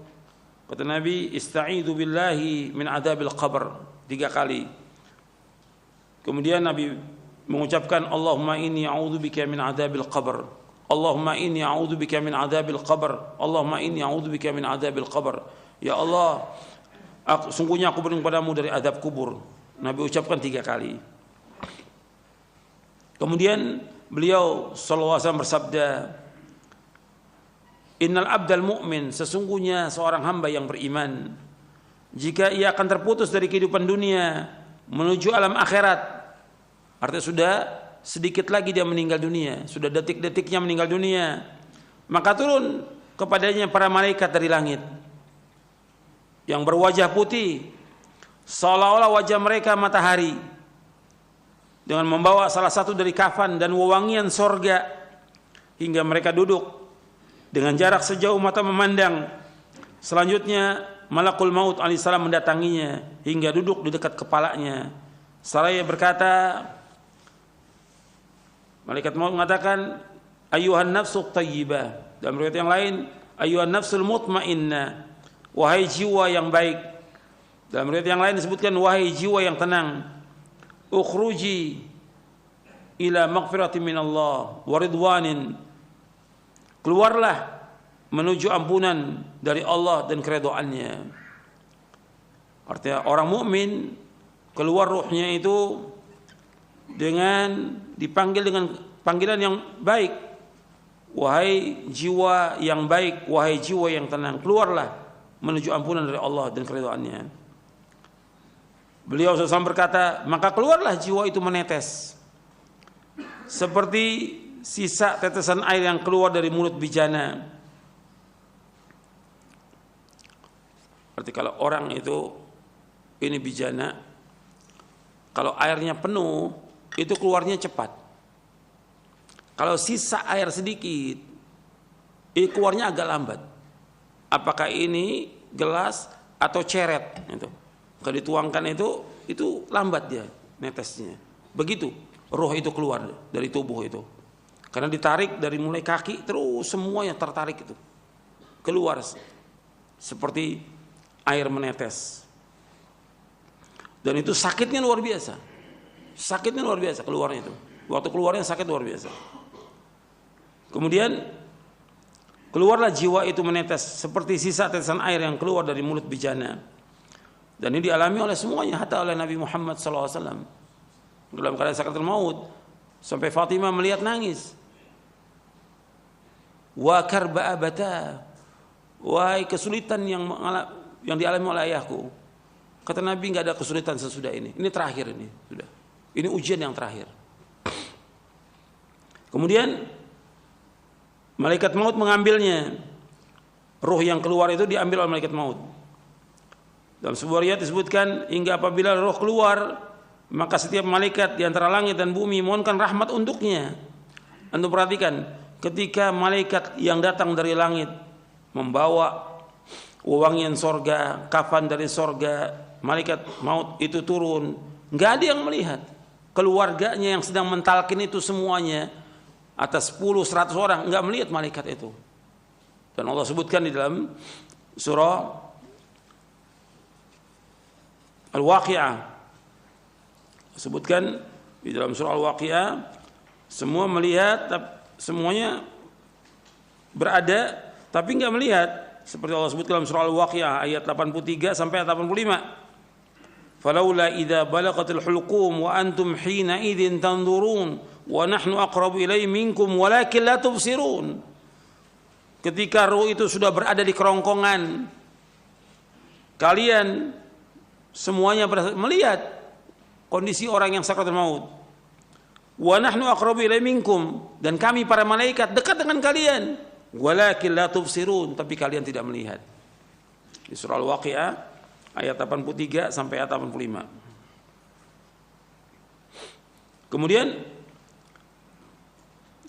Kata Nabi, ista'idzu billahi min adzabil qabr 3 kali. Kemudian Nabi mengucapkan, Allahumma inni a'udzubika min adzabil qabr. Allahumma inni a'udzubika min adzabil qabr. Allahumma inni a'udzubika min adzabil qabr. Ya Allah, sungguhnya aku berlindung padamu dari azab kubur. Nabi ucapkan 3 kali. Kemudian beliau sallallahu alaihi wasallam bersabda, innal abdal mu'min, sesungguhnya seorang hamba yang beriman, jika ia akan terputus dari kehidupan dunia menuju alam akhirat, artinya sudah sedikit lagi dia meninggal dunia, sudah detik-detiknya meninggal dunia, maka turun kepadanya para malaikat dari langit yang berwajah putih seolah-olah wajah mereka matahari, dengan membawa salah satu dari kafan dan wewangian sorga, hingga mereka duduk dengan jarak sejauh mata memandang. Selanjutnya Malakul Maut alaihissalam mendatanginya hingga duduk di dekat kepalanya. Seraya berkata, malaikat maut mengatakan, ayyuhan nafsu thayyibah. Dalam riwayat yang lain, ayyuhan nafsul mutmainnah, wahai jiwa yang baik. Dalam riwayat yang lain disebutkan, wahai jiwa yang tenang, ukhruji ila maghfirati minallah wa ridwanin, keluarlah menuju ampunan dari Allah dan keridhaannya. Artinya orang mukmin keluar ruhnya itu dengan dipanggil dengan panggilan yang baik, wahai jiwa yang baik, wahai jiwa yang tenang, keluarlah menuju ampunan dari Allah dan keridhaannya. Beliau SAW berkata, maka keluarlah jiwa itu menetes seperti sisa tetesan air yang keluar dari mulut bijana. Berarti kalau orang itu ini bijana, kalau airnya penuh itu keluarnya cepat. Kalau sisa air sedikit, itu keluarnya agak lambat. Apakah ini gelas atau ceret? Itu kalau dituangkan itu lambat dia netesnya. Begitu roh itu keluar dari tubuh itu. Karena ditarik dari mulai kaki terus semuanya tertarik itu keluar. seperti air menetes. Dan itu sakitnya luar biasa. Sakitnya luar biasa keluarnya itu. Waktu keluarnya sakit luar biasa. Kemudian keluarlah jiwa itu menetes seperti sisa tetesan air yang keluar dari mulut bejana. Dan ini dialami oleh semuanya, hatta oleh Nabi Muhammad SAW dalam keadaan sakaratul maut, sampai Fatimah melihat nangis. Wa karba abata, wahai kesulitan yang dialami oleh ayahku. Kata Nabi, nggak ada kesulitan sesudah ini. Ini terakhir ini sudah. Ini ujian yang terakhir. Kemudian malaikat maut mengambilnya. Ruh yang keluar itu diambil oleh malaikat maut. Dalam sebuah riwayat disebutkan, hingga apabila roh keluar, maka setiap malaikat di antara langit dan bumi mohonkan rahmat untuknya. Antum perhatikan, ketika malaikat yang datang dari langit membawa wewangian sorga, kafan dari sorga, malaikat maut itu turun, nggak ada yang melihat. Keluarganya yang sedang mentalkin itu semuanya, atas 10-100 orang, nggak melihat malaikat itu. Dan Allah sebutkan di dalam surah Al-Waqi'ah, sebutkan di dalam surah Al-Waqi'ah, semua melihat, semuanya berada tapi enggak melihat, seperti Allah sebutkan dalam surah Al-Waqi'ah ayat 83 sampai 85. Falaula idza balagatil hulqum wa antum hina idzin tanzurun wa nahnu aqrabu ilaihi minkum walakin la tubsirun. Ketika ruh itu sudah berada di kerongkongan, kalian semuanya melihat kondisi orang yang sakaratul maut. Wa nahnu aqrabu ilaihi minkum, dan kami para malaikat dekat dengan kalian. Walakin la tubsirun, tapi kalian tidak melihat. Di surah Al-Waqi'ah ayat 83 sampai ayat 85. Kemudian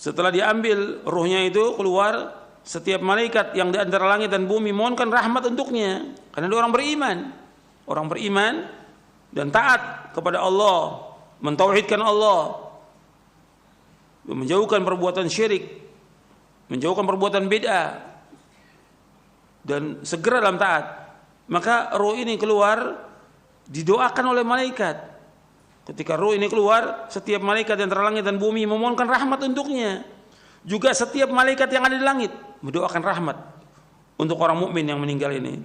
setelah diambil ruhnya itu keluar, setiap malaikat yang di antara langit dan bumi mohonkan rahmat untuknya, karena dia orang beriman. Orang beriman dan taat kepada Allah, mentauhidkan Allah, menjauhkan perbuatan syirik, menjauhkan perbuatan bid'ah, dan segera dalam taat. Maka roh ini keluar, didoakan oleh malaikat. Ketika roh ini keluar, setiap malaikat yang antara langit dan bumi memohonkan rahmat untuknya. Juga setiap malaikat yang ada di langit mendoakan rahmat untuk orang mukmin yang meninggal ini.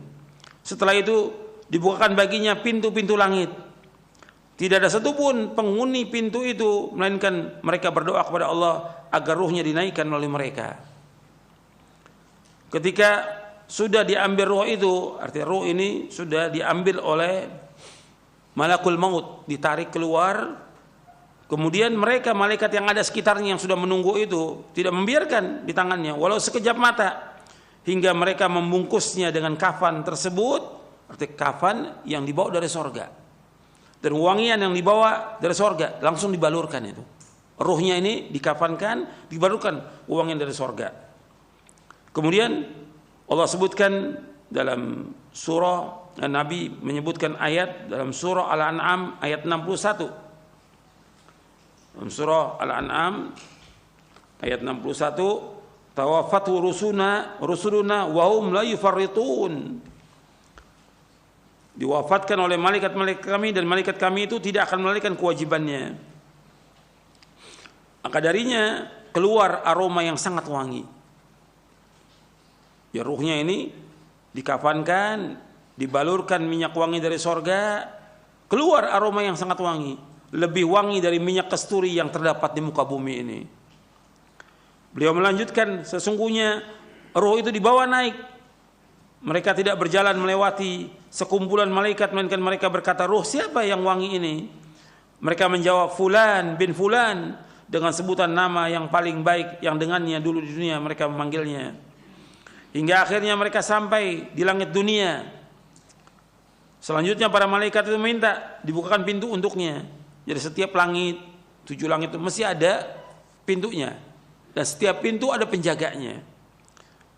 Setelah itu dibukakan baginya pintu-pintu langit. Tidak ada satupun penghuni pintu itu melainkan mereka berdoa kepada Allah agar ruhnya dinaikkan oleh mereka. Ketika sudah diambil ruh itu, artinya ruh ini sudah diambil oleh malakul maut, ditarik keluar. Kemudian mereka malaikat yang ada sekitarnya yang sudah menunggu itu tidak membiarkan di tangannya walau sekejap mata, hingga mereka membungkusnya dengan kafan tersebut. Arti kafan yang dibawa dari sorga, dan wangian yang dibawa dari sorga langsung dibalurkan itu. Ruhnya ini dikafankan, dibalurkan wangian dari sorga. Kemudian Allah sebutkan dalam surah, Nabi menyebutkan ayat dalam surah Al-An'am ayat 61. Dalam surah Al-An'am ayat 61, tawaffatu rusuluna wa hum la yufarritun. Diwafatkan oleh malaikat-malaikat kami, dan malaikat kami itu tidak akan melalaikan kewajibannya. Maka darinya keluar aroma yang sangat wangi. Ya, ruhnya ini dikafankan, dibalurkan minyak wangi dari sorga, keluar aroma yang sangat wangi, lebih wangi dari minyak kasturi yang terdapat di muka bumi ini. Beliau melanjutkan, sesungguhnya ruh itu dibawa naik. Mereka tidak berjalan melewati sekumpulan malaikat, melainkan mereka berkata, ruh siapa yang wangi ini? Mereka menjawab, Fulan bin Fulan, dengan sebutan nama yang paling baik yang dengannya dulu di dunia mereka memanggilnya. Hingga akhirnya mereka sampai di langit dunia. Selanjutnya para malaikat itu minta dibukakan pintu untuknya. Jadi setiap langit, 7 langit itu mesti ada pintunya, dan setiap pintu ada penjaganya.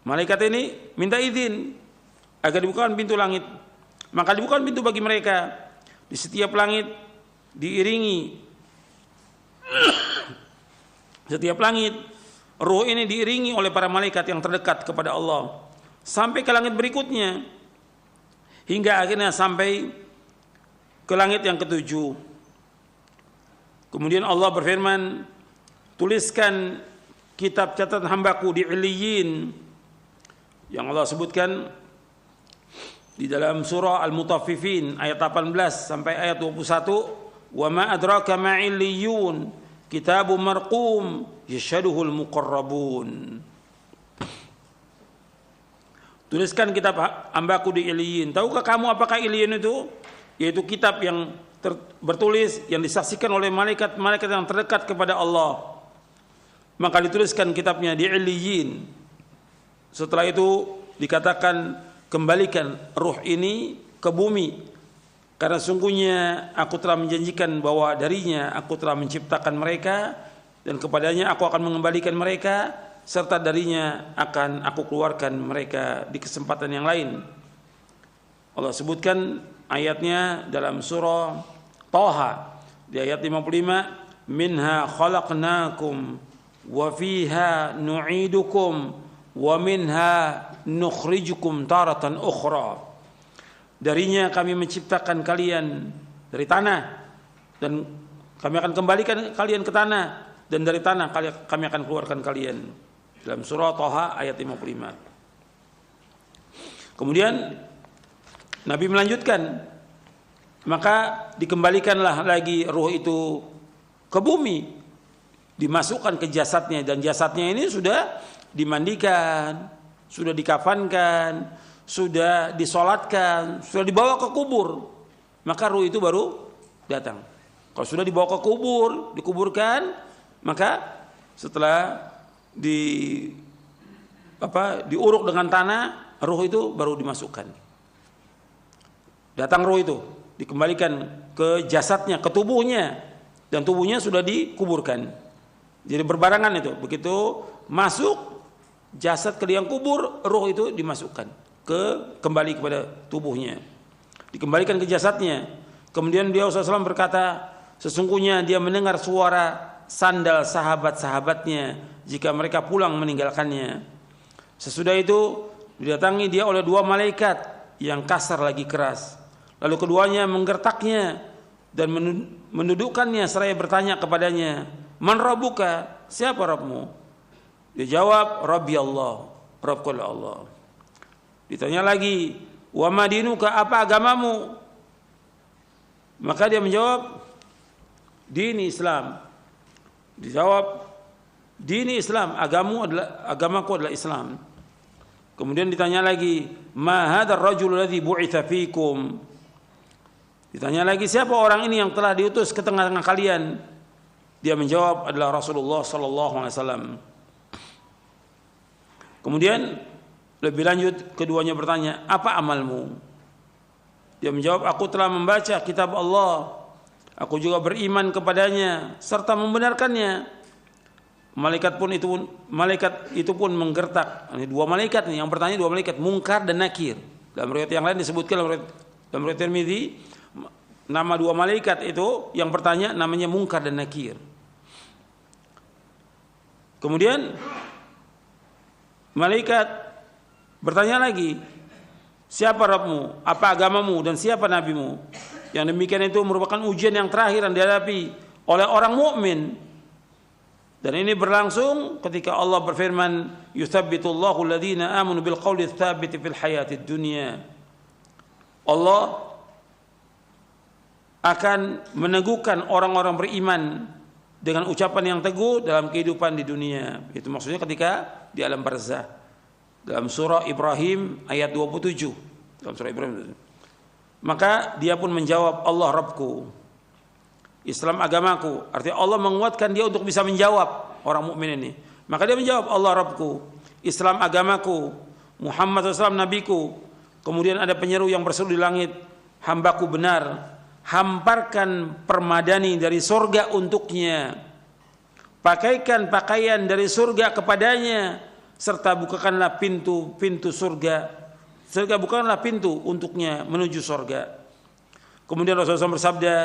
Malaikat ini minta izin agar dibukakan pintu langit. Maka dibukakan pintu bagi mereka. Di setiap langit diiringi, setiap langit roh ini diiringi oleh para malaikat yang terdekat kepada Allah, sampai ke langit berikutnya. hingga akhirnya sampai ke langit yang ketujuh. Kemudian Allah berfirman, tuliskan kitab catatan hambaku di Illiyin, yang Allah sebutkan di dalam surah Al-Mutaffifin ayat 18 sampai ayat 21, wa ma adraka ma illiyun kitabun marqum yashhaduhul muqarrabun. Tuliskan kitab hambaku di Illiyin. Tahukah kamu apakah Illiyin itu? Yaitu kitab yang bertulis, yang disaksikan oleh malaikat-malaikat yang terdekat kepada Allah. Maka dituliskan kitabnya di Illiyin. Setelah itu dikatakan, kembalikan ruh ini ke bumi, karena sungguhnya aku telah menjanjikan bahwa darinya aku telah menciptakan mereka, dan kepadanya aku akan mengembalikan mereka, serta darinya akan aku keluarkan mereka di kesempatan yang lain. Allah sebutkan ayatnya dalam surah Thaha di ayat 55, minha khalaqnakum wa fiha nu'idukum wa minha nukhrijukum taratan ukhra. Darinya kami menciptakan kalian dari tanah, dan kami akan kembalikan kalian ke tanah, dan dari tanah kami akan keluarkan kalian. Dalam surah Thaha ayat 55. Kemudian Nabi melanjutkan, maka dikembalikanlah lagi ruh itu ke bumi, dimasukkan ke jasadnya, dan jasadnya ini sudah dimandikan, sudah dikafankan, sudah disolatkan, sudah dibawa ke kubur, maka ruh itu baru datang. Kalau sudah dibawa ke kubur, dikuburkan, maka setelah diuruk dengan tanah, ruh itu baru dimasukkan. Datang ruh itu, dikembalikan ke jasadnya, ke tubuhnya, dan tubuhnya sudah dikuburkan. Jadi berbarengan itu. Begitu masuk jasad ke liang kubur, ruh itu dimasukkan kembali kepada tubuhnya, dikembalikan ke jasadnya. Kemudian beliau SAW berkata, sesungguhnya dia mendengar suara sandal sahabat-sahabatnya jika mereka pulang meninggalkannya. Sesudah itu didatangi dia oleh dua malaikat yang kasar lagi keras. Lalu keduanya menggertaknya dan mendudukkannya seraya bertanya kepadanya, man rabbuka, siapa Rabbmu? Dia jawab, Rabbi Allah, Rabbku Allah. Ditanya lagi, wa madinuka, apa agamamu? Maka dia menjawab, dini Islam. Dijawab, dini Islam, agamaku adalah Islam. Kemudian ditanya lagi, ma hadzal rajul ladzi bu'itsa fikum? Ditanya lagi, siapa orang ini yang telah diutus ke tengah-tengah kalian? Dia menjawab, adalah Rasulullah sallallahu alaihi wasallam. Kemudian lebih lanjut keduanya bertanya, apa amalmu? Dia menjawab, aku telah membaca kitab Allah, aku juga beriman kepadanya serta membenarkannya. Malaikat itu pun menggertak. Ini dua malaikat nih, yang bertanya dua malaikat, Munkar dan Nakir. Dalam riwayat yang lain disebutkan dalam riwayat Tirmidzi, nama dua malaikat itu yang bertanya namanya Munkar dan Nakir. Kemudian malaikat bertanya lagi, siapa Rabbmu, apa agamamu, dan siapa nabimu? Yang demikian itu merupakan ujian yang terakhir yang dihadapi oleh orang mukmin. Dan ini berlangsung ketika Allah berfirman, yutsabbitullahu alladziina aamanu bil qauli tsabiti fil hayatid dunya. Allah akan meneguhkan orang-orang beriman dengan ucapan yang teguh dalam kehidupan di dunia. Itu maksudnya ketika di alam barzah. Dalam surah Ibrahim ayat 27. Dalam surah Ibrahim. Maka dia pun menjawab, Allah Rabbku, Islam agamaku. Artinya Allah menguatkan dia untuk bisa menjawab orang mukmin ini. Maka dia menjawab, Allah Rabbku, Islam agamaku, Muhammad SAW nabiku. Kemudian ada penyeru yang berseru di langit, hambaku benar, hamparkan permadani dari surga untuknya, pakaikan pakaian dari surga kepadanya, serta bukakanlah pintu surga, serta bukakanlah pintu untuknya menuju surga. Kemudian Rasulullah SAW bersabda,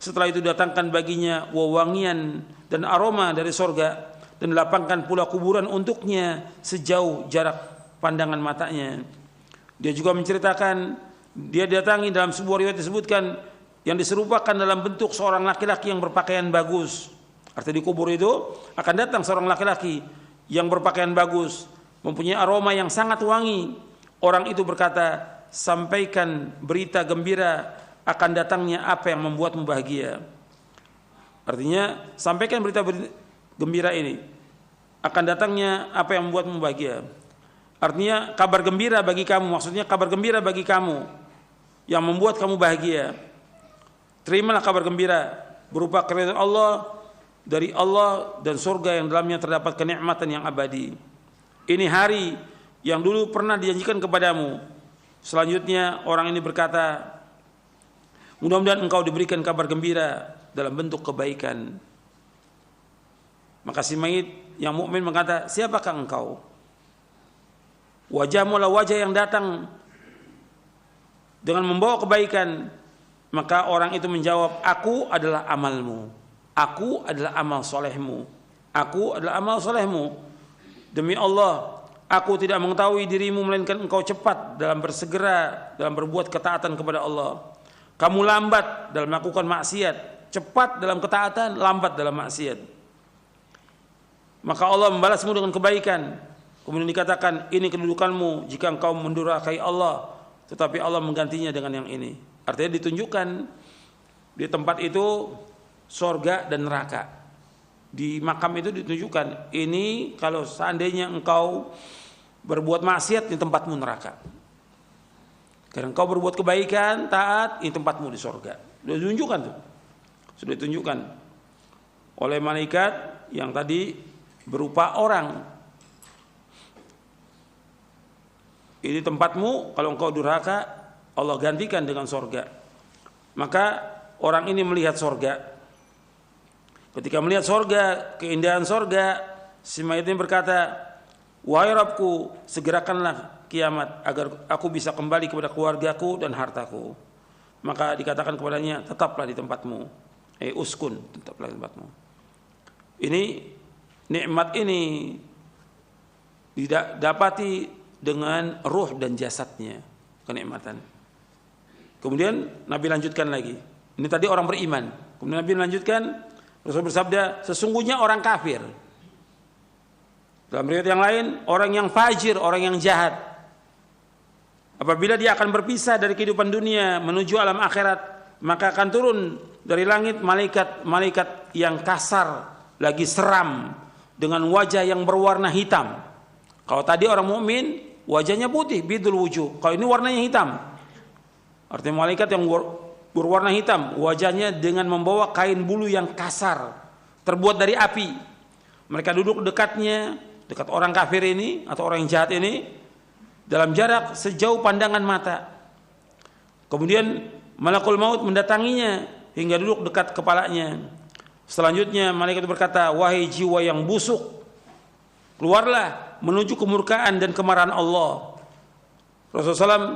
setelah itu datangkan baginya wewangian dan aroma dari surga, dan lapangkan pula kuburan untuknya sejauh jarak pandangan matanya. Dia juga menceritakan Dia datangi, dalam sebuah riwayat disebutkan, yang diserupakan dalam bentuk seorang laki-laki yang berpakaian bagus. Artinya di kubur itu akan datang seorang laki-laki yang berpakaian bagus, mempunyai aroma yang sangat wangi. Orang itu berkata, sampaikan berita gembira akan datangnya apa yang membuatmu bahagia. Artinya, sampaikan berita gembira ini, akan datangnya apa yang membuatmu bahagia. Artinya, kabar gembira bagi kamu, maksudnya kabar gembira bagi kamu yang membuat kamu bahagia. Terimalah kabar gembira berupa keridhaan Allah, dari Allah dan surga yang dalamnya terdapat kenikmatan yang abadi. Ini hari yang dulu pernah dijanjikan kepadamu. Selanjutnya orang ini berkata, mudah-mudahan engkau diberikan kabar gembira dalam bentuk kebaikan. Maka si mayit yang mukmin berkata, siapakah engkau? Wajahmu adalah wajah yang datang dengan membawa kebaikan. Maka orang itu menjawab, aku adalah amalmu, aku adalah amal solehmu, aku adalah amal solehmu. Demi Allah, aku tidak mengetahui dirimu melainkan engkau cepat dalam bersegera dalam berbuat ketaatan kepada Allah. Kamu lambat dalam melakukan maksiat, cepat dalam ketaatan, lambat dalam maksiat. Maka Allah membalasmu dengan kebaikan. Kemudian dikatakan, ini kedudukanmu jika engkau mendurhakai Allah, tetapi Allah menggantinya dengan yang ini. Artinya ditunjukkan di tempat itu sorga dan neraka. Di makam itu ditunjukkan, ini kalau seandainya engkau berbuat maksiat, di tempatmu neraka. Karena engkau berbuat kebaikan, taat, ini tempatmu di sorga. Sudah ditunjukkan tuh. Sudah ditunjukkan oleh malaikat yang tadi berupa orang. Ini tempatmu, kalau engkau durhaka, Allah gantikan dengan sorga. Maka orang ini melihat sorga. Ketika melihat sorga, keindahan sorga, si mayit ini berkata, wahai Rabbku, segerakanlah kiamat agar aku bisa kembali kepada keluargaku dan hartaku. Maka dikatakan kepadanya, tetaplah di tempatmu. Uskun, tetaplah di tempatmu. Ini nikmat ini didapati dengan ruh dan jasadnya, kenikmatan. Kemudian Nabi lanjutkan lagi. Ini tadi orang beriman. Kemudian Nabi lanjutkan, Rasul bersabda, sesungguhnya orang kafir. Dalam riwayat yang lain, orang yang fajir, orang yang jahat. Apabila dia akan berpisah dari kehidupan dunia menuju alam akhirat, maka akan turun dari langit malaikat yang kasar, lagi seram, dengan wajah yang berwarna hitam. Kalau tadi orang mukmin wajahnya putih, bidul wujuh. Kalau ini warnanya hitam. Artinya malaikat yang berwarna hitam, wajahnya dengan membawa kain bulu yang kasar, terbuat dari api. Mereka duduk dekatnya, dekat orang kafir ini atau orang yang jahat ini, dalam jarak sejauh pandangan mata. Kemudian malakul maut mendatanginya hingga duduk dekat kepalanya. Selanjutnya malaikat berkata, wahai jiwa yang busuk, keluarlah menuju kemurkaan dan kemarahan Allah. Rasulullah SAW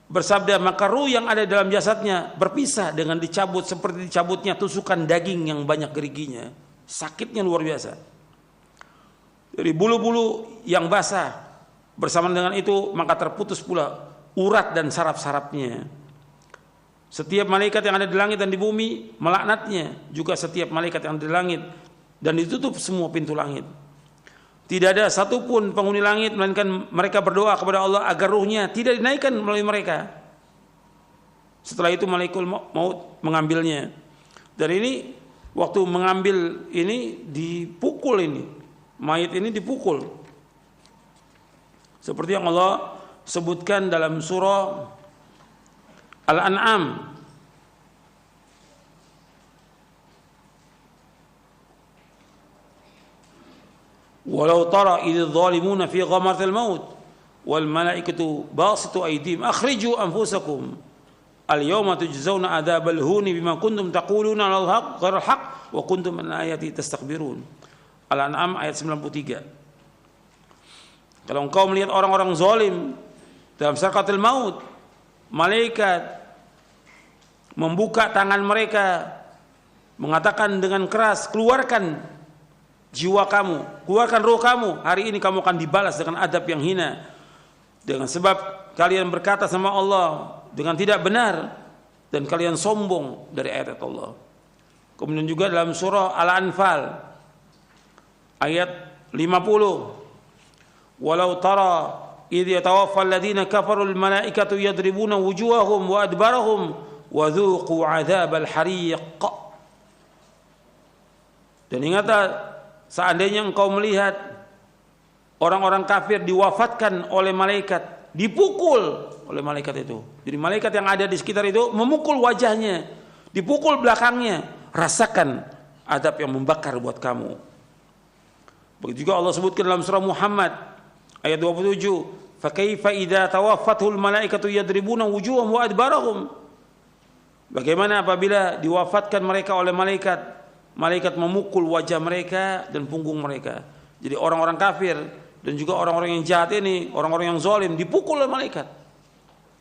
bersabda, maka ruh yang ada dalam jasadnya berpisah dengan dicabut seperti dicabutnya tusukan daging yang banyak geriginya. Sakitnya luar biasa. Dari bulu-bulu yang basah, bersamaan dengan itu maka terputus pula urat dan saraf-sarafnya. Setiap malaikat yang ada di langit dan di bumi melaknatnya, juga setiap malaikat yang ada di langit, dan ditutup semua pintu langit. Tidak ada satupun penghuni langit melainkan mereka berdoa kepada Allah agar ruhnya tidak dinaikkan melalui mereka. Setelah itu malaikat maut mengambilnya. Dan ini waktu mengambil ini dipukul ini. Mayit ini dipukul. Seperti yang Allah sebutkan dalam surah Al-An'am. Walau tara idh zalimuna fi ghamaratil maut wal malaikatu basitu aydihim akhriju anfusakum al yawma tujzauna adzabal huni bima kuntum taquluna al haqq ghairal haqq wa kuntum an ayati tastakbirun. Al-An'am ayat 93. Kalau engkau melihat orang-orang zalim dalam sakaratul maut, malaikat membuka tangan mereka mengatakan dengan keras, keluarkan jiwa kamu, keluarkan roh kamu, hari ini kamu akan dibalas dengan adab yang hina. Dengan sebab kalian berkata sama Allah dengan tidak benar dan kalian sombong dari ayat Allah. Kemudian juga dalam surah Al-Anfal ayat 50, walau tara idh yatawaffa alladhina kafaru al-malaikatu yadribuna wujuhahum wa adbarahum wa dhuqu 'adzabal hariq. Dan ingatlah seandainya engkau melihat orang-orang kafir diwafatkan oleh malaikat, dipukul oleh malaikat itu. Jadi malaikat yang ada di sekitar itu memukul wajahnya, dipukul belakangnya. Rasakan adab yang membakar buat kamu. Begitu juga Allah sebutkan dalam surah Muhammad ayat 27, fa kaifa idza tawaffatul malaikatu yadribuna wujuhahum wa adbarahum. Bagaimana apabila diwafatkan mereka oleh malaikat, malaikat memukul wajah mereka dan punggung mereka. Jadi orang-orang kafir dan juga orang-orang yang jahat ini, orang-orang yang zalim dipukul oleh malaikat.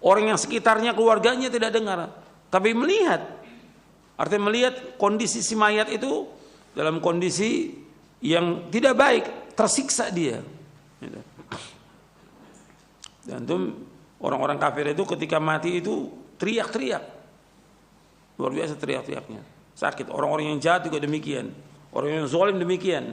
Orang yang sekitarnya, keluarganya tidak dengar, tapi melihat. Artinya melihat kondisi si mayat itu dalam kondisi yang tidak baik, tersiksa dia. Dan itu orang-orang kafir itu ketika mati itu teriak-teriak, luar biasa teriak-teriaknya, sakit. Orang-orang yang jahat juga demikian, orang yang zalim demikian.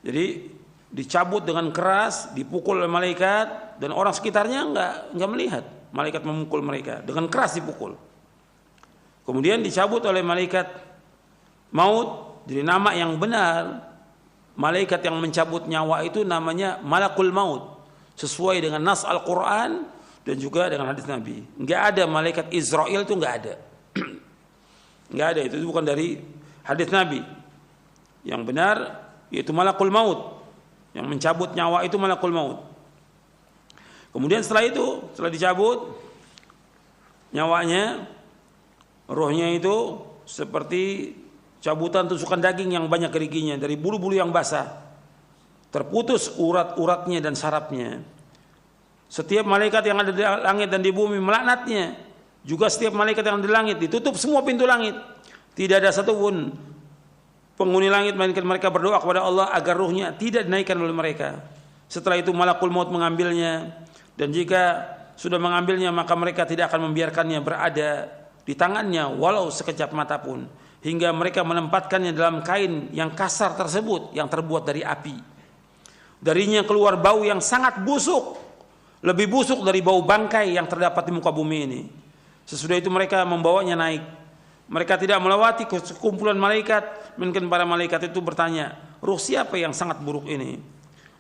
Jadi dicabut dengan keras, dipukul oleh malaikat, dan orang sekitarnya enggak melihat malaikat memukul mereka, dengan keras dipukul. Kemudian dicabut oleh malaikat maut. Jadi nama yang benar malaikat yang mencabut nyawa itu namanya malakul maut, sesuai dengan nas Al-Quran dan juga dengan hadis Nabi. Enggak ada malaikat Israel, itu enggak ada. Enggak ada, itu bukan dari hadis Nabi. Yang benar yaitu malakul maut, yang mencabut nyawa itu malakul maut. Kemudian setelah itu, setelah dicabut nyawanya, rohnya itu seperti cabutan tusukan daging yang banyak keriginya dari bulu-bulu yang basah. Terputus urat-uratnya dan sarafnya. Setiap malaikat yang ada di langit dan di bumi melaknatnya. Juga setiap malaikat yang ada di langit, ditutup semua pintu langit. Tidak ada satupun penghuni langit melainkan mereka berdoa kepada Allah agar ruhnya tidak dinaikkan oleh mereka. Setelah itu malakul maut mengambilnya, dan jika sudah mengambilnya maka mereka tidak akan membiarkannya berada di tangannya walau sekejap mata pun, hingga mereka menempatkannya dalam kain yang kasar tersebut yang terbuat dari api. Darinya keluar bau yang sangat busuk, lebih busuk dari bau bangkai yang terdapat di muka bumi ini. Sesudah itu mereka membawanya naik. Mereka tidak melewati sekumpulan malaikat, mungkin para malaikat itu bertanya, ruh siapa yang sangat buruk ini?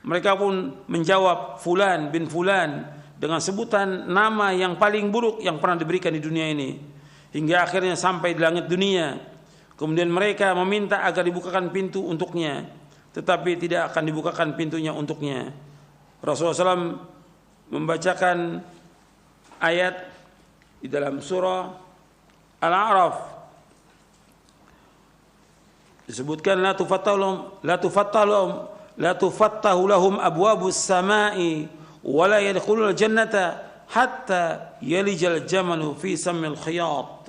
Mereka pun menjawab, Fulan bin Fulan, dengan sebutan nama yang paling buruk yang pernah diberikan di dunia ini. Hingga akhirnya sampai di langit dunia. Kemudian mereka meminta agar dibukakan pintu untuknya, tetapi tidak akan dibukakan pintunya untuknya. Rasulullah SAW membacakan ayat di dalam surah Al-A'raf. Disebutkan la tufattahu lahum abwabus samai wa la yadkhulul jannata hatta yalijal jamalu fi sammil khiyat.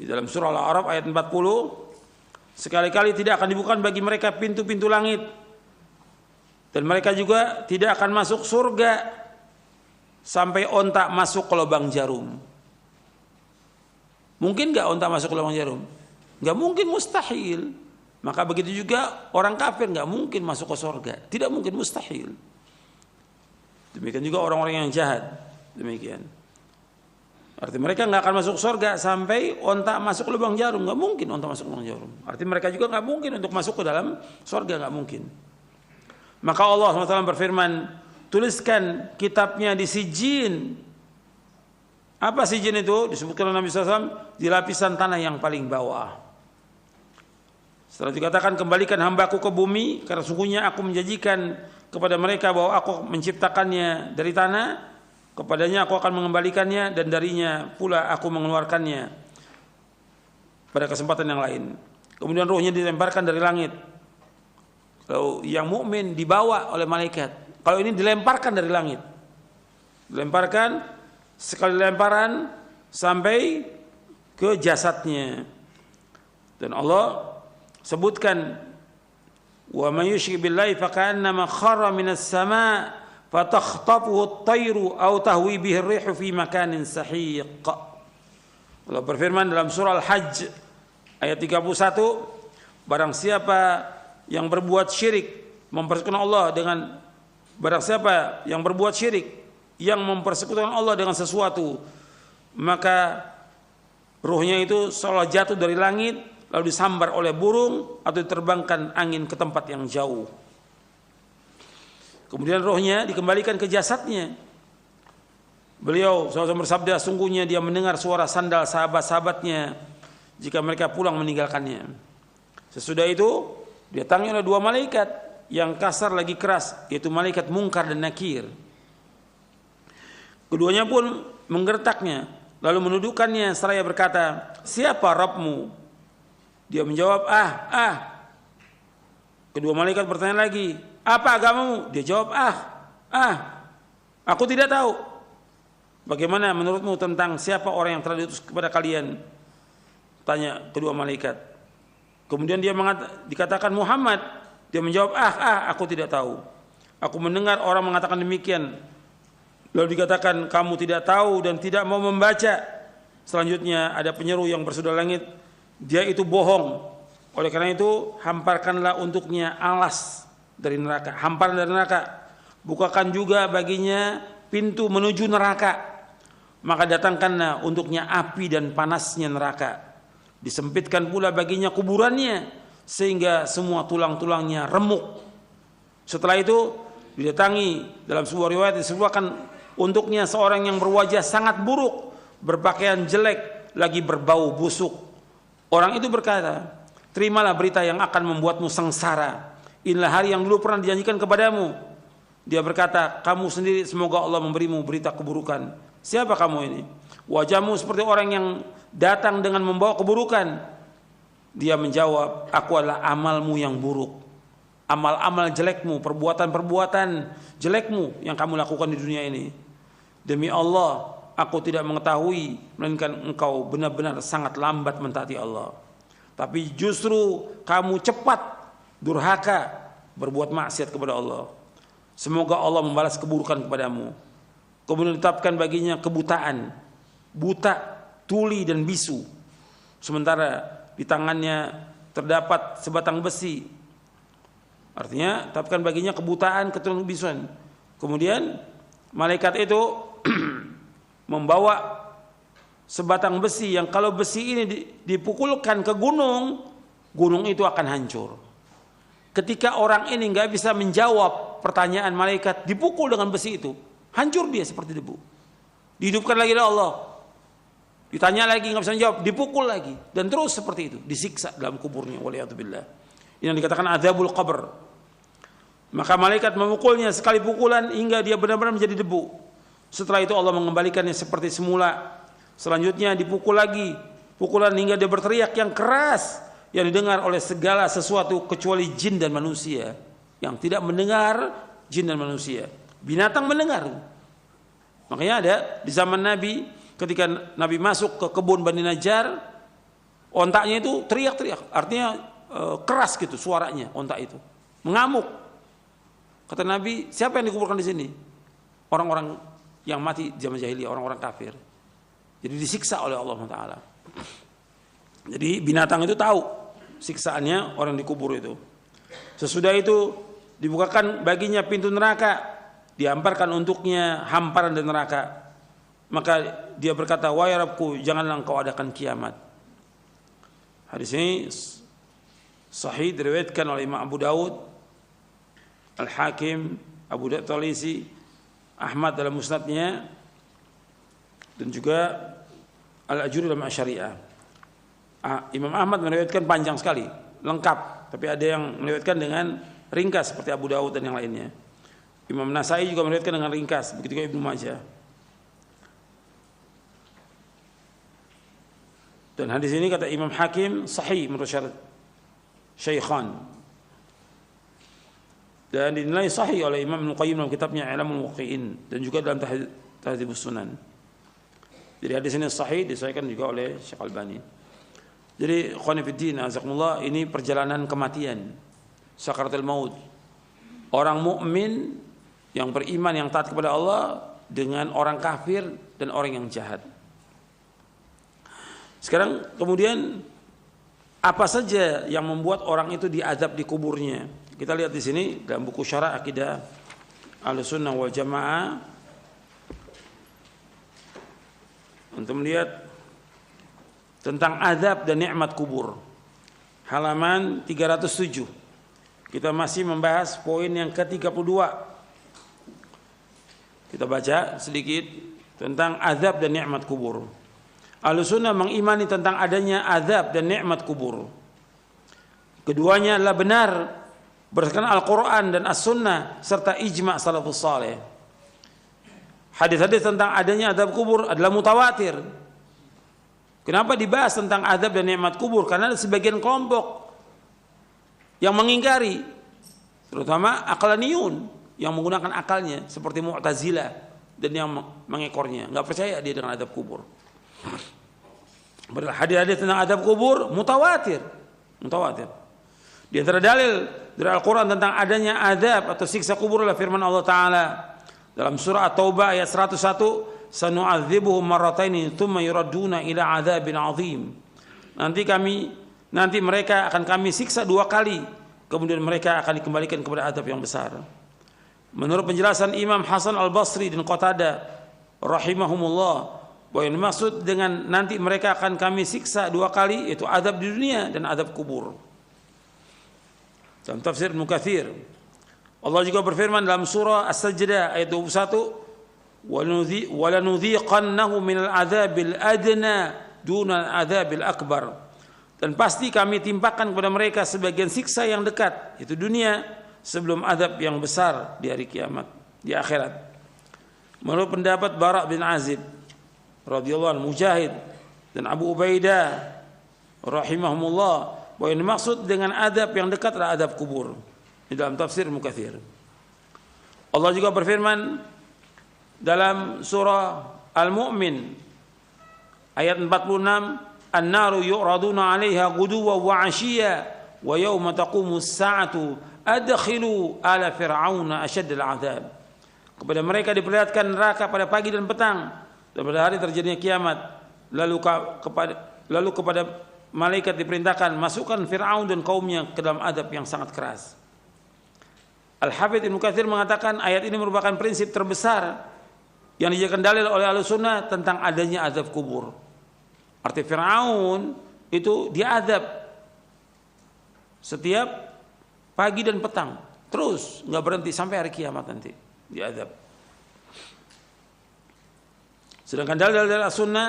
Di dalam surah Al-A'raf ayat 40, sekali-kali tidak akan dibuka bagi mereka pintu-pintu langit, dan mereka juga tidak akan masuk surga sampai onta masuk ke lubang jarum. Mungkin enggak onta masuk ke lubang jarum? Enggak mungkin, mustahil. Maka begitu juga orang kafir enggak mungkin masuk ke surga, tidak mungkin, mustahil. Demikian juga orang-orang yang jahat, demikian. Arti mereka nggak akan masuk surga sampai onta masuk lubang jarum, nggak mungkin onta masuk lubang jarum. Arti mereka juga nggak mungkin untuk masuk ke dalam surga, nggak mungkin. Maka Allah SWT berfirman, tuliskan kitabnya di sijin. Apa sijin itu? Disebutkan oleh Nabi SAW, di lapisan tanah yang paling bawah. Setelah dikatakan, kembalikan hambaku ke bumi, karena sungguhnya aku menjanjikan kepada mereka bahwa aku menciptakannya dari tanah, kepadanya aku akan mengembalikannya, dan darinya pula aku mengeluarkannya pada kesempatan yang lain. Kemudian ruhnya dilemparkan dari langit. Kalau yang mukmin dibawa oleh malaikat, kalau ini dilemparkan dari langit, dilemparkan sekali lemparan sampai ke jasadnya. Dan Allah sebutkan, wa may yusyrik billahi fakannama kharra minas sama' fatakhtafuhu at-tayru aw tahwi bihi ar-rihu fi makanin sahiq. Allah berfirman dalam surah Al-Hajj ayat 31, barang siapa yang berbuat syirik mempersekutukan Allah dengan barang siapa yang berbuat syirik yang mempersekutukan Allah dengan sesuatu, maka ruhnya itu seolah jatuh dari langit lalu disambar oleh burung atau diterbangkan angin ke tempat yang jauh. Kemudian rohnya dikembalikan ke jasadnya. Beliau SAW bersabda, sungguhnya dia mendengar suara sandal sahabat-sahabatnya jika mereka pulang meninggalkannya. Sesudah itu didatangi oleh dua malaikat yang kasar lagi keras, yaitu malaikat Munkar dan Nakir. Keduanya pun menggertaknya lalu menundukkannya seraya berkata, siapa Rabbmu? Dia menjawab, Kedua malaikat bertanya lagi, apa agamamu? Dia jawab, aku tidak tahu. Bagaimana menurutmu tentang siapa orang yang telah diutus kepada kalian? Tanya kedua malaikat. Kemudian dia dikatakan Muhammad. Dia menjawab, aku tidak tahu. Aku mendengar orang mengatakan demikian. Lalu dikatakan, kamu tidak tahu dan tidak mau membaca. Selanjutnya ada penyeru yang bersudah langit, dia itu bohong. Oleh karena itu hamparkanlah untuknya alas dari neraka, hamparan dari neraka. Bukakan juga baginya pintu menuju neraka. Maka datangkanlah untuknya api dan panasnya neraka. Disempitkan pula baginya kuburannya sehingga semua tulang-tulangnya remuk. Setelah itu didatangi dalam sebuah riwayat disebutkan untuknya seorang yang berwajah sangat buruk, berpakaian jelek, lagi berbau busuk. Orang itu berkata, terimalah berita yang akan membuatmu sengsara. Inilah hari yang dulu pernah dijanjikan kepadamu. Dia berkata, kamu sendiri semoga Allah memberimu berita keburukan. Siapa kamu ini? Wajahmu seperti orang yang datang dengan membawa keburukan. Dia menjawab, aku adalah amalmu yang buruk. Amal-amal jelekmu, perbuatan-perbuatan jelekmu yang kamu lakukan di dunia ini. Demi Allah, aku tidak mengetahui, melainkan engkau benar-benar sangat lambat mentaati Allah. Tapi justru kamu cepat durhaka berbuat maksiat kepada Allah. Semoga Allah membalas keburukan kepadamu. Kemudian ditetapkan baginya kebutaan, buta, tuli dan bisu. Sementara di tangannya terdapat sebatang besi. Artinya tetapkan baginya kebutaan, keturunan bisuan. Kemudian malaikat itu membawa sebatang besi yang kalau besi ini dipukulkan ke gunung, gunung itu akan hancur. Ketika orang ini nggak bisa menjawab pertanyaan malaikat, dipukul dengan besi itu, hancur dia seperti debu. Dihidupkan lagi oleh Allah. Ditanya lagi nggak bisa menjawab, dipukul lagi dan terus seperti itu, disiksa dalam kuburnya. Waliyatubillah. Ini yang dikatakan adzabul qabr. Maka malaikat memukulnya sekali pukulan hingga dia benar-benar menjadi debu. Setelah itu Allah mengembalikannya seperti semula. Selanjutnya dipukul lagi, pukulan hingga dia berteriak yang keras yang didengar oleh segala sesuatu kecuali jin dan manusia. Yang tidak mendengar jin dan manusia. Binatang mendengar. Makanya ada di zaman Nabi ketika Nabi masuk ke kebun Bani Najjar, ontaknya itu teriak-teriak, artinya keras gitu suaranya ontak itu, mengamuk. Kata Nabi, siapa yang dikuburkan di sini? Orang-orang yang mati zaman jahiliyah, orang-orang kafir. Jadi disiksa oleh Allah Taala. Jadi binatang itu tahu siksaannya orang dikubur itu. Sesudah itu dibukakan baginya pintu neraka, dihamparkan untuknya hamparan dari neraka. Maka dia berkata, wahai Rabbku, janganlah engkau adakan kiamat. Hadis ini sahih diriwayatkan oleh Imam Abu Daud, Al-Hakim, Abu Daud Talisi, Ahmad dalam musnadnya, dan juga Al-Ajuri dalam Asy-Syariah. Imam Ahmad meriwayatkan panjang sekali, lengkap, tapi ada yang meriwayatkan dengan ringkas seperti Abu Daud dan yang lainnya. Imam Nasai juga meriwayatkan dengan ringkas, begitu juga Ibnu Majah. Dan hadis ini kata Imam Hakim sahih menurut syarat Syaikhan. Dan dinilai sahih oleh Imam Ibnu Qayyim dalam kitabnya I'lamul Muwaqqi'in dan juga dalam Tahdzibus Sunan. Jadi hadis ini sahih disahihkan juga oleh Syekh Albani. Jadi ikhwan fillah azakumullah, ini perjalanan kematian, sakaratul maut. Orang mukmin yang beriman, yang taat kepada Allah dengan orang kafir dan orang yang jahat. Sekarang kemudian apa saja yang membuat orang itu diazab di kuburnya? Kita lihat di sini dalam buku Syarah Aqidah Ahlussunnah wal Jamaah untuk melihat tentang azab dan nikmat kubur. Halaman 307. Kita masih membahas poin yang ke-32. Kita baca sedikit tentang azab dan nikmat kubur. Ahlussunnah mengimani tentang adanya azab dan nikmat kubur. Keduanya adalah benar berdasarkan Al-Quran dan As-Sunnah serta ijma' salafus saleh. Hadis-hadis tentang adanya azab kubur adalah mutawatir. Kenapa dibahas tentang azab dan nikmat kubur? Karena ada sebagian kelompok yang mengingkari, terutama aqlaniyun yang menggunakan akalnya seperti Mu'tazilah dan yang mengekornya, nggak percaya dia dengan azab kubur. Padahal hadis-hadis tentang azab kubur mutawatir. Di antara dalil dari Al-Quran tentang adanya azab atau siksa kubur adalah firman Allah Ta'ala dalam surah At-Taubah ayat 101, sanu'adzibuhum marrataini tsumma yuradduna ila adzabin 'adzim. Nanti mereka akan kami siksa 2 kali, kemudian mereka akan dikembalikan kepada azab yang besar. Menurut penjelasan Imam Hasan Al-Basri dan Qatadah rahimahumullah, bahwa yang dimaksud dengan nanti mereka akan kami siksa 2 kali yaitu azab di dunia dan azab kubur. Dalam tafsir Ibnu Katsir, Allah juga berfirman dalam surah As-Sajdah ayat 21, وَلَنُذِيقَنَّهُ مِنَ الْعَذَابِ الْأَدْنَى دُونَ الْعَذَابِ الْأَكْبَرِ. Dan pasti kami timpakan kepada mereka sebagian siksa yang dekat, yaitu dunia, sebelum azab yang besar di hari kiamat, di akhirat. Menurut pendapat Bara' bin Azib radhiyallahu anhu, Mujahid dan Abu Ubaidah rahimahumullah, bahwa yang dimaksud dengan azab yang dekat adalah azab kubur. Di dalam tafsir Ibnu Katsir, Allah juga berfirman dalam surah Al-Mu'min ayat 46, an-naru yu'raduna 'alaiha ghuduwan wa 'ashiyya wa yawma taqumu as-sa'atu adkhilu ala fir'auna asyaddal 'adzab. Kepada mereka diperlihatkan neraka pada pagi dan petang, dan pada hari terjadinya kiamat, lalu kepada malaikat diperintahkan masukkan Fir'aun dan kaumnya ke dalam azab yang sangat keras. Al-Hafidz Ibnu Katsir mengatakan ayat ini merupakan prinsip terbesar yang dijadikan dalil oleh Ahlussunnah tentang adanya azab kubur. Arti Fir'aun itu diazab setiap pagi dan petang, terus nggak berhenti sampai hari kiamat nanti diazab. Sedangkan dalil dari Ahlussunnah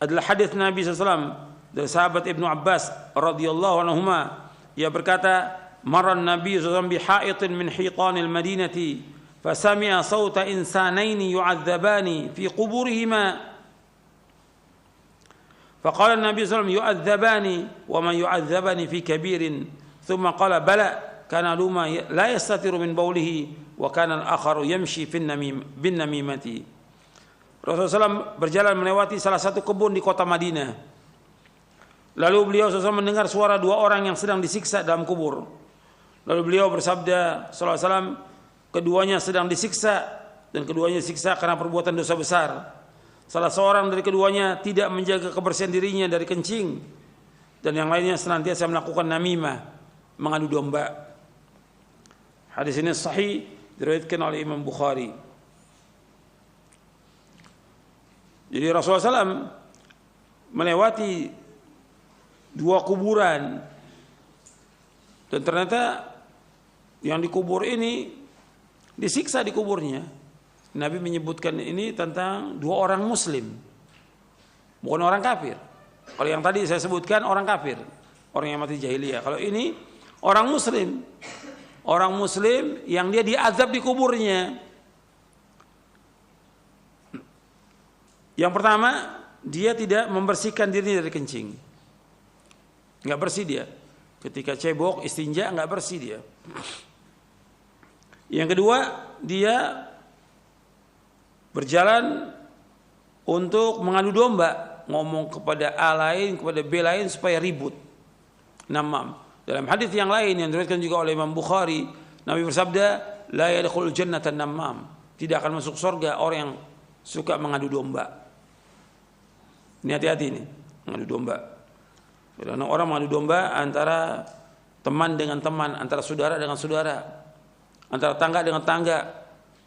adalah hadis Nabi SAW dari sahabat Ibnu Abbas radhiyallahu anhuma, ia berkata, marran Nabi SAW bihaitin min hitanil Madinati fasami'a sawta insanaini yu'adzabani fi quburihima faqala Nabi SAW yu'adzabani wa man yu'adzabani fi kabirin thumma qala bala kana luma la yastatiru min bawlihi wa kana al-akharu yamshi bin namimati. Rasulullah SAW berjalan melewati salah satu kebun di kota Madinah. Lalu beliau SAW mendengar suara 2 orang yang sedang disiksa dalam kubur. Lalu beliau bersabda sallallahu alaihi wasallam, keduanya sedang disiksa dan keduanya disiksa karena perbuatan dosa besar. Salah seorang dari keduanya tidak menjaga kebersihan dirinya dari kencing, dan yang lainnya senantiasa melakukan namimah, mengadu domba. Hadis ini sahih, diriwayatkan oleh Imam Bukhari. Jadi Rasulullah SAW melewati 2 kuburan, dan ternyata yang dikubur ini disiksa di kuburnya. Nabi menyebutkan ini tentang 2 orang muslim, bukan orang kafir. Kalau yang tadi saya sebutkan orang kafir, orang yang mati jahiliyah. Kalau ini orang muslim yang dia diazab di kuburnya. Yang pertama, dia tidak membersihkan dirinya dari kencing, nggak bersih dia. Ketika cebok, istinja, nggak bersih dia. Yang kedua, dia berjalan untuk mengadu domba, ngomong kepada A lain, kepada B lain supaya ribut, namam. Dalam hadis yang lain yang diriwayatkan juga oleh Imam Bukhari Nabi bersabda, la yadkhulul jannata namam. Tidak akan masuk surga orang yang suka mengadu domba. Ini hati-hati nih, mengadu domba. Karena orang mengadu domba antara teman dengan teman, antara saudara dengan saudara, antara tangga dengan tangga.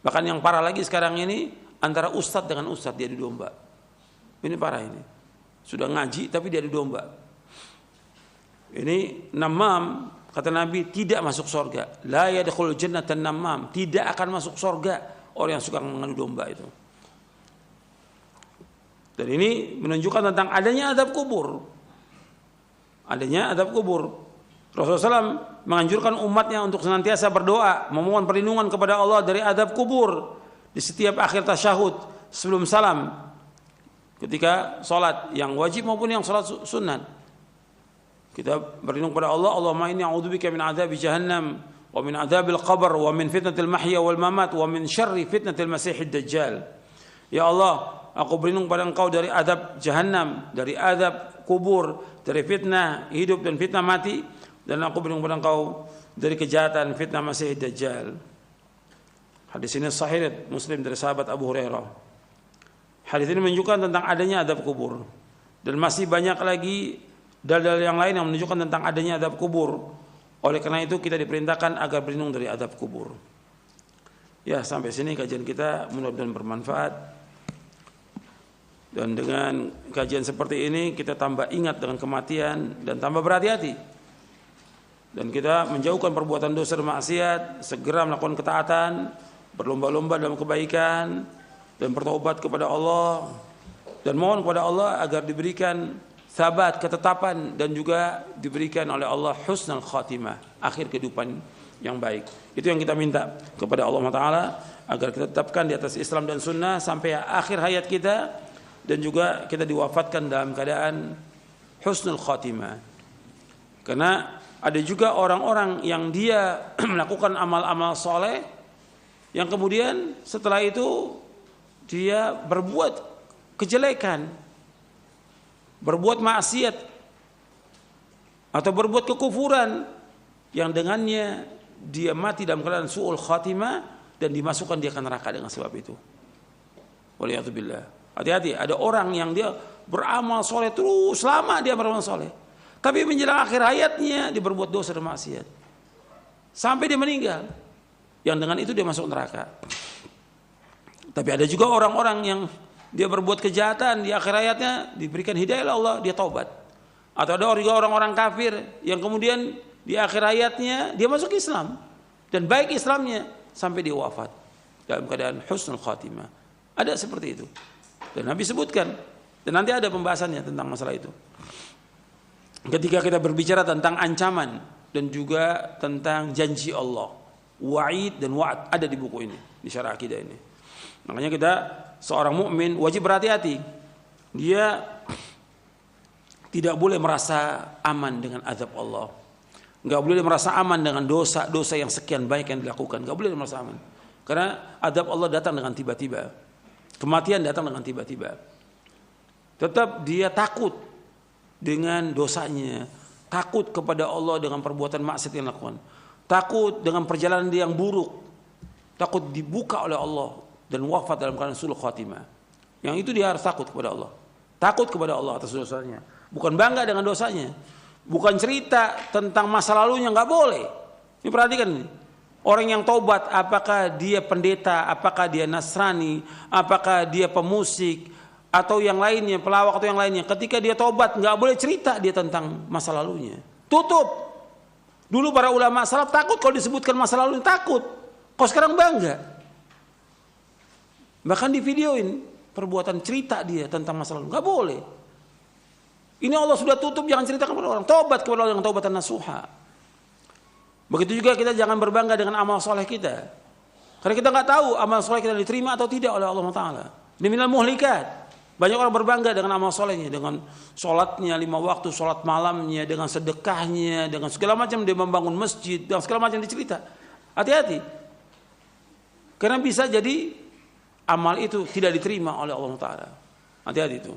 Bahkan yang parah lagi sekarang ini, antara ustadz dengan ustadz dia adu domba. Ini parah ini. Sudah ngaji tapi dia adu domba. Ini namam, kata Nabi, tidak masuk surga. La yadkhulul jannata namam, tidak akan masuk surga orang yang suka mengadu domba itu. Dan ini menunjukkan tentang adanya azab kubur. Adanya azab kubur. Rasulullah SAW menganjurkan umatnya untuk senantiasa berdoa, memohon perlindungan kepada Allah dari azab kubur di setiap akhir tasyahud sebelum salam, ketika sholat yang wajib maupun yang sholat sunat. Kita berlindung kepada Allah, Allahumma inni a'udzubika min adzabi jahannam wa min adzabil qabr wa min fitnatil mahya wal mamat wa min syarri fitnatil masiihid dajjal. Ya Allah, aku berlindung pada Engkau dari azab jahannam, dari azab kubur, dari fitnah hidup dan fitnah mati, dan aku berlindung pada Engkau dari kejahatan fitnah masiihid dajjal. Hadis ini sahih Muslim dari sahabat Abu Hurairah. Hadis ini menunjukkan tentang adanya azab kubur, dan masih banyak lagi dalil yang lain yang menunjukkan tentang adanya azab kubur. Oleh karena itu kita diperintahkan agar berlindung dari azab kubur. Ya, sampai sini kajian kita, mudah-mudahan bermanfaat. Dan dengan kajian seperti ini kita tambah ingat dengan kematian dan tambah berhati-hati. Dan kita menjauhkan perbuatan dosa dan maksiat, segera melakukan ketaatan, berlomba-lomba dalam kebaikan, dan bertobat kepada Allah, dan mohon kepada Allah agar diberikan sabat, ketetapan, dan juga diberikan oleh Allah husnul khatimah, akhir kehidupan yang baik. Itu yang kita minta kepada Allah Ta'ala, agar kita tetapkan di atas Islam dan Sunnah sampai akhir hayat kita, dan juga kita diwafatkan dalam keadaan husnul khatimah. Karena ada juga orang-orang yang dia melakukan amal-amal soleh, yang kemudian setelah itu dia berbuat kejelekan, berbuat maksiat atau berbuat kekufuran, yang dengannya dia mati dalam keadaan su'ul khatimah dan dimasukkan dia ke neraka dengan sebab itu. Waliyatubillah. Hati-hati, ada orang yang dia beramal soleh terus lama dia beramal soleh, tapi menjelang akhir hayatnya dia berbuat dosa dan maksiat sampai dia meninggal, yang dengan itu dia masuk neraka. Tapi ada juga orang-orang yang dia berbuat kejahatan, di akhir hayatnya diberikan hidayah oleh Allah, dia taubat. Atau ada juga orang-orang kafir yang kemudian di akhir hayatnya dia masuk Islam, dan baik Islamnya sampai dia wafat dalam keadaan husnul khatimah. Ada seperti itu, dan Nabi sebutkan, dan nanti ada pembahasannya tentang masalah itu. Ketika kita berbicara tentang ancaman dan juga tentang janji Allah, wa'id dan wa'ad ada di buku ini, di syarah akidah ini. Makanya kita, seorang mukmin wajib berhati-hati. Dia tidak boleh merasa aman dengan azab Allah. Enggak boleh merasa aman dengan dosa-dosa yang sekian baik yang dilakukan. Enggak boleh merasa aman. Karena azab Allah datang dengan tiba-tiba. Kematian datang dengan tiba-tiba. Tetap dia takut dengan dosanya, takut kepada Allah dengan perbuatan maksiat yang dilakukan, takut dengan perjalanan dia yang buruk, takut dibuka oleh Allah dan wafat dalam keadaan su'ul khatimah. Yang itu dia harus takut kepada Allah. Takut kepada Allah atas dosanya. Bukan bangga dengan dosanya. Bukan cerita tentang masa lalunya, enggak boleh. Ini perhatikan ini. Orang yang taubat, apakah dia pendeta, apakah dia Nasrani, apakah dia pemusik atau yang lainnya, pelawak atau yang lainnya, ketika dia taubat enggak boleh cerita dia tentang masa lalunya. Tutup. Dulu para ulama salaf takut kalau disebutkan masa lalunya, takut. Kok sekarang bangga? Bahkan di videoin perbuatan cerita dia tentang masa lalu. Enggak boleh. Ini Allah sudah tutup, jangan ceritakan kepada orang. Taubat kepada Allah dengan taubatan nasuha. Begitu juga kita jangan berbangga dengan amal soleh kita. Karena kita enggak tahu amal soleh kita diterima atau tidak oleh Allah Ta'ala. Ini minal muhlikat. Banyak orang berbangga dengan amal solehnya, dengan sholatnya 5 waktu, sholat malamnya, dengan sedekahnya, dengan segala macam dia membangun masjid, dengan segala macam dicerita. Hati-hati. Karena bisa jadi amal itu tidak diterima oleh Allah Ta'ala. Hati-hati itu.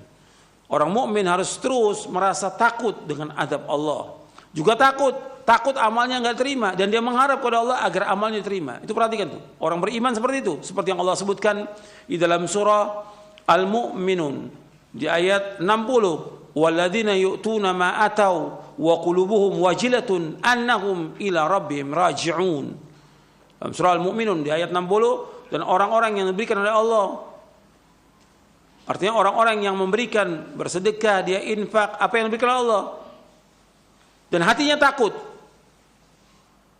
Orang mukmin harus terus merasa takut dengan azab Allah. Juga takut takut amalnya nggak terima dan dia mengharap kepada Allah agar amalnya diterima. Itu perhatikan tuh. Orang beriman seperti itu, seperti yang Allah sebutkan di dalam surah Al-Mu'minun di ayat 60. Walladzina yu'tuna ma atau wa qulubuhum wajilatun annahum ila rabbihim raji'un. Dalam surah Al-Mu'minun di ayat 60, dan orang-orang yang diberikan oleh Allah, artinya orang-orang yang memberikan, bersedekah, dia infak apa yang diberikan oleh Allah, dan hatinya takut,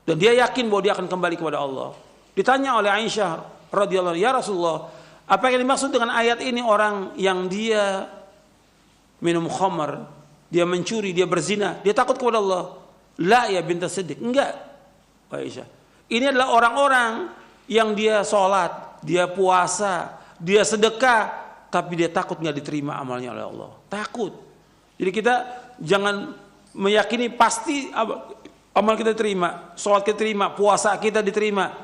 dan dia yakin bahwa dia akan kembali kepada Allah. Ditanya oleh Aisyah radhiyallahu anha, ya Rasulullah, apa yang dimaksud dengan ayat ini? Orang yang dia minum khamar, dia mencuri, dia berzina, dia takut kepada Allah. La ya bintas Siddiq, enggak Aisyah. Ini adalah orang-orang yang dia sholat, dia puasa, dia sedekah, tapi dia takut nggak diterima amalnya oleh Allah. Takut. Jadi kita jangan meyakini pasti amal kita diterima, sholat kita diterima, puasa kita diterima.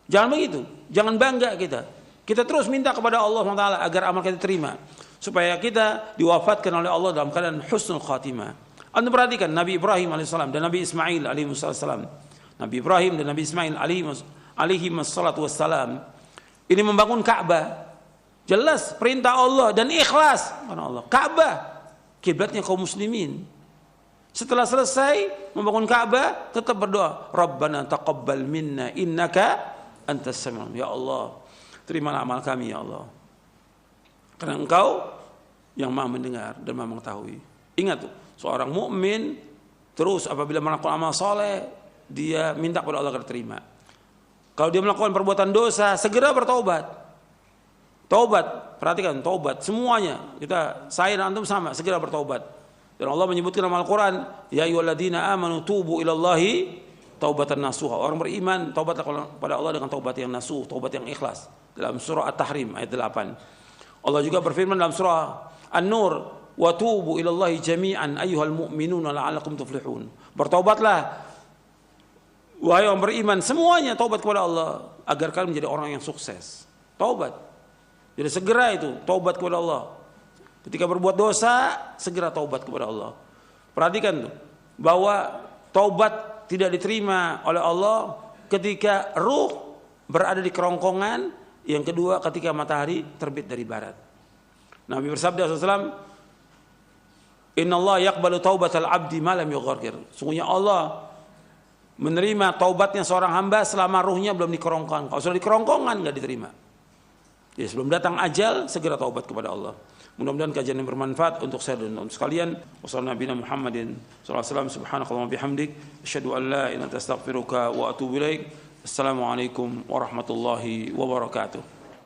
Jangan begitu. Jangan bangga kita. Kita terus minta kepada Allah SWT agar amal kita diterima, supaya kita diwafatkan oleh Allah dalam keadaan husnul khatimah. Anda perhatikan Nabi Ibrahim alaihissalam dan Nabi Ismail alaihissalam. Nabi Ibrahim dan Nabi Ismail alaihi wassalam ini membangun Ka'bah. Jelas perintah Allah dan ikhlas karena Allah. Ka'bah kiblatnya kaum muslimin. Setelah selesai membangun Ka'bah, tetap berdoa, Rabbana taqabbal minna innaka antas samiul. Ya Allah, terimalah amal kami ya Allah, karena Engkau yang Maha mendengar dan Maha mengetahui. Ingat tuh, seorang mukmin terus apabila melakukan amal soleh, dia minta kepada Allah agar terima. Kalau dia melakukan perbuatan dosa, segera bertaubat. Taubat, perhatikan taubat semuanya. Saya dan antum sama, segera bertaubat. Dan Allah menyebutkan dalam Al-Quran, ya ayyuhalladzina amanu tubu ilallahi taubatan nasuha. Orang beriman taubatlah kepada Allah dengan taubat yang nasuh, taubat yang ikhlas. Dalam surah At-Tahrim ayat 8. Allah juga berfirman dalam surah An-Nur, wa tubu ilallahi jami'an ayyuhal mu'minuna la'allakum tuflihun. Bertaubatlah wahai orang beriman semuanya, taubat kepada Allah agar kalian menjadi orang yang sukses. Taubat. Jadi segera itu taubat kepada Allah. Ketika berbuat dosa, segera taubat kepada Allah. Perhatikan tuh, bahwa taubat tidak diterima oleh Allah ketika ruh berada di kerongkongan. Yang kedua, ketika matahari terbit dari barat. Nabi bersabda SAW, Inna Allah yaqbalu taubatal abdi ma lam yughargir. Sungguhnya Allah menerima taubatnya seorang hamba selama ruhnya belum di kerongkongan. Kalau sudah di kerongkongan nggak diterima. Ya, sebelum datang ajal, segera taubat kepada Allah. Mudah-mudahan kajian yang bermanfaat untuk saya dan untuk sekalian. Wassalamualaikum Muhammadin sallallahu alaihi wasallam. Subhanakallahumma bihamdik, asyhadu an la ilaha illa anta astaghfiruka wa atubu ilaik. Assalamualaikum warahmatullahi wabarakatuh.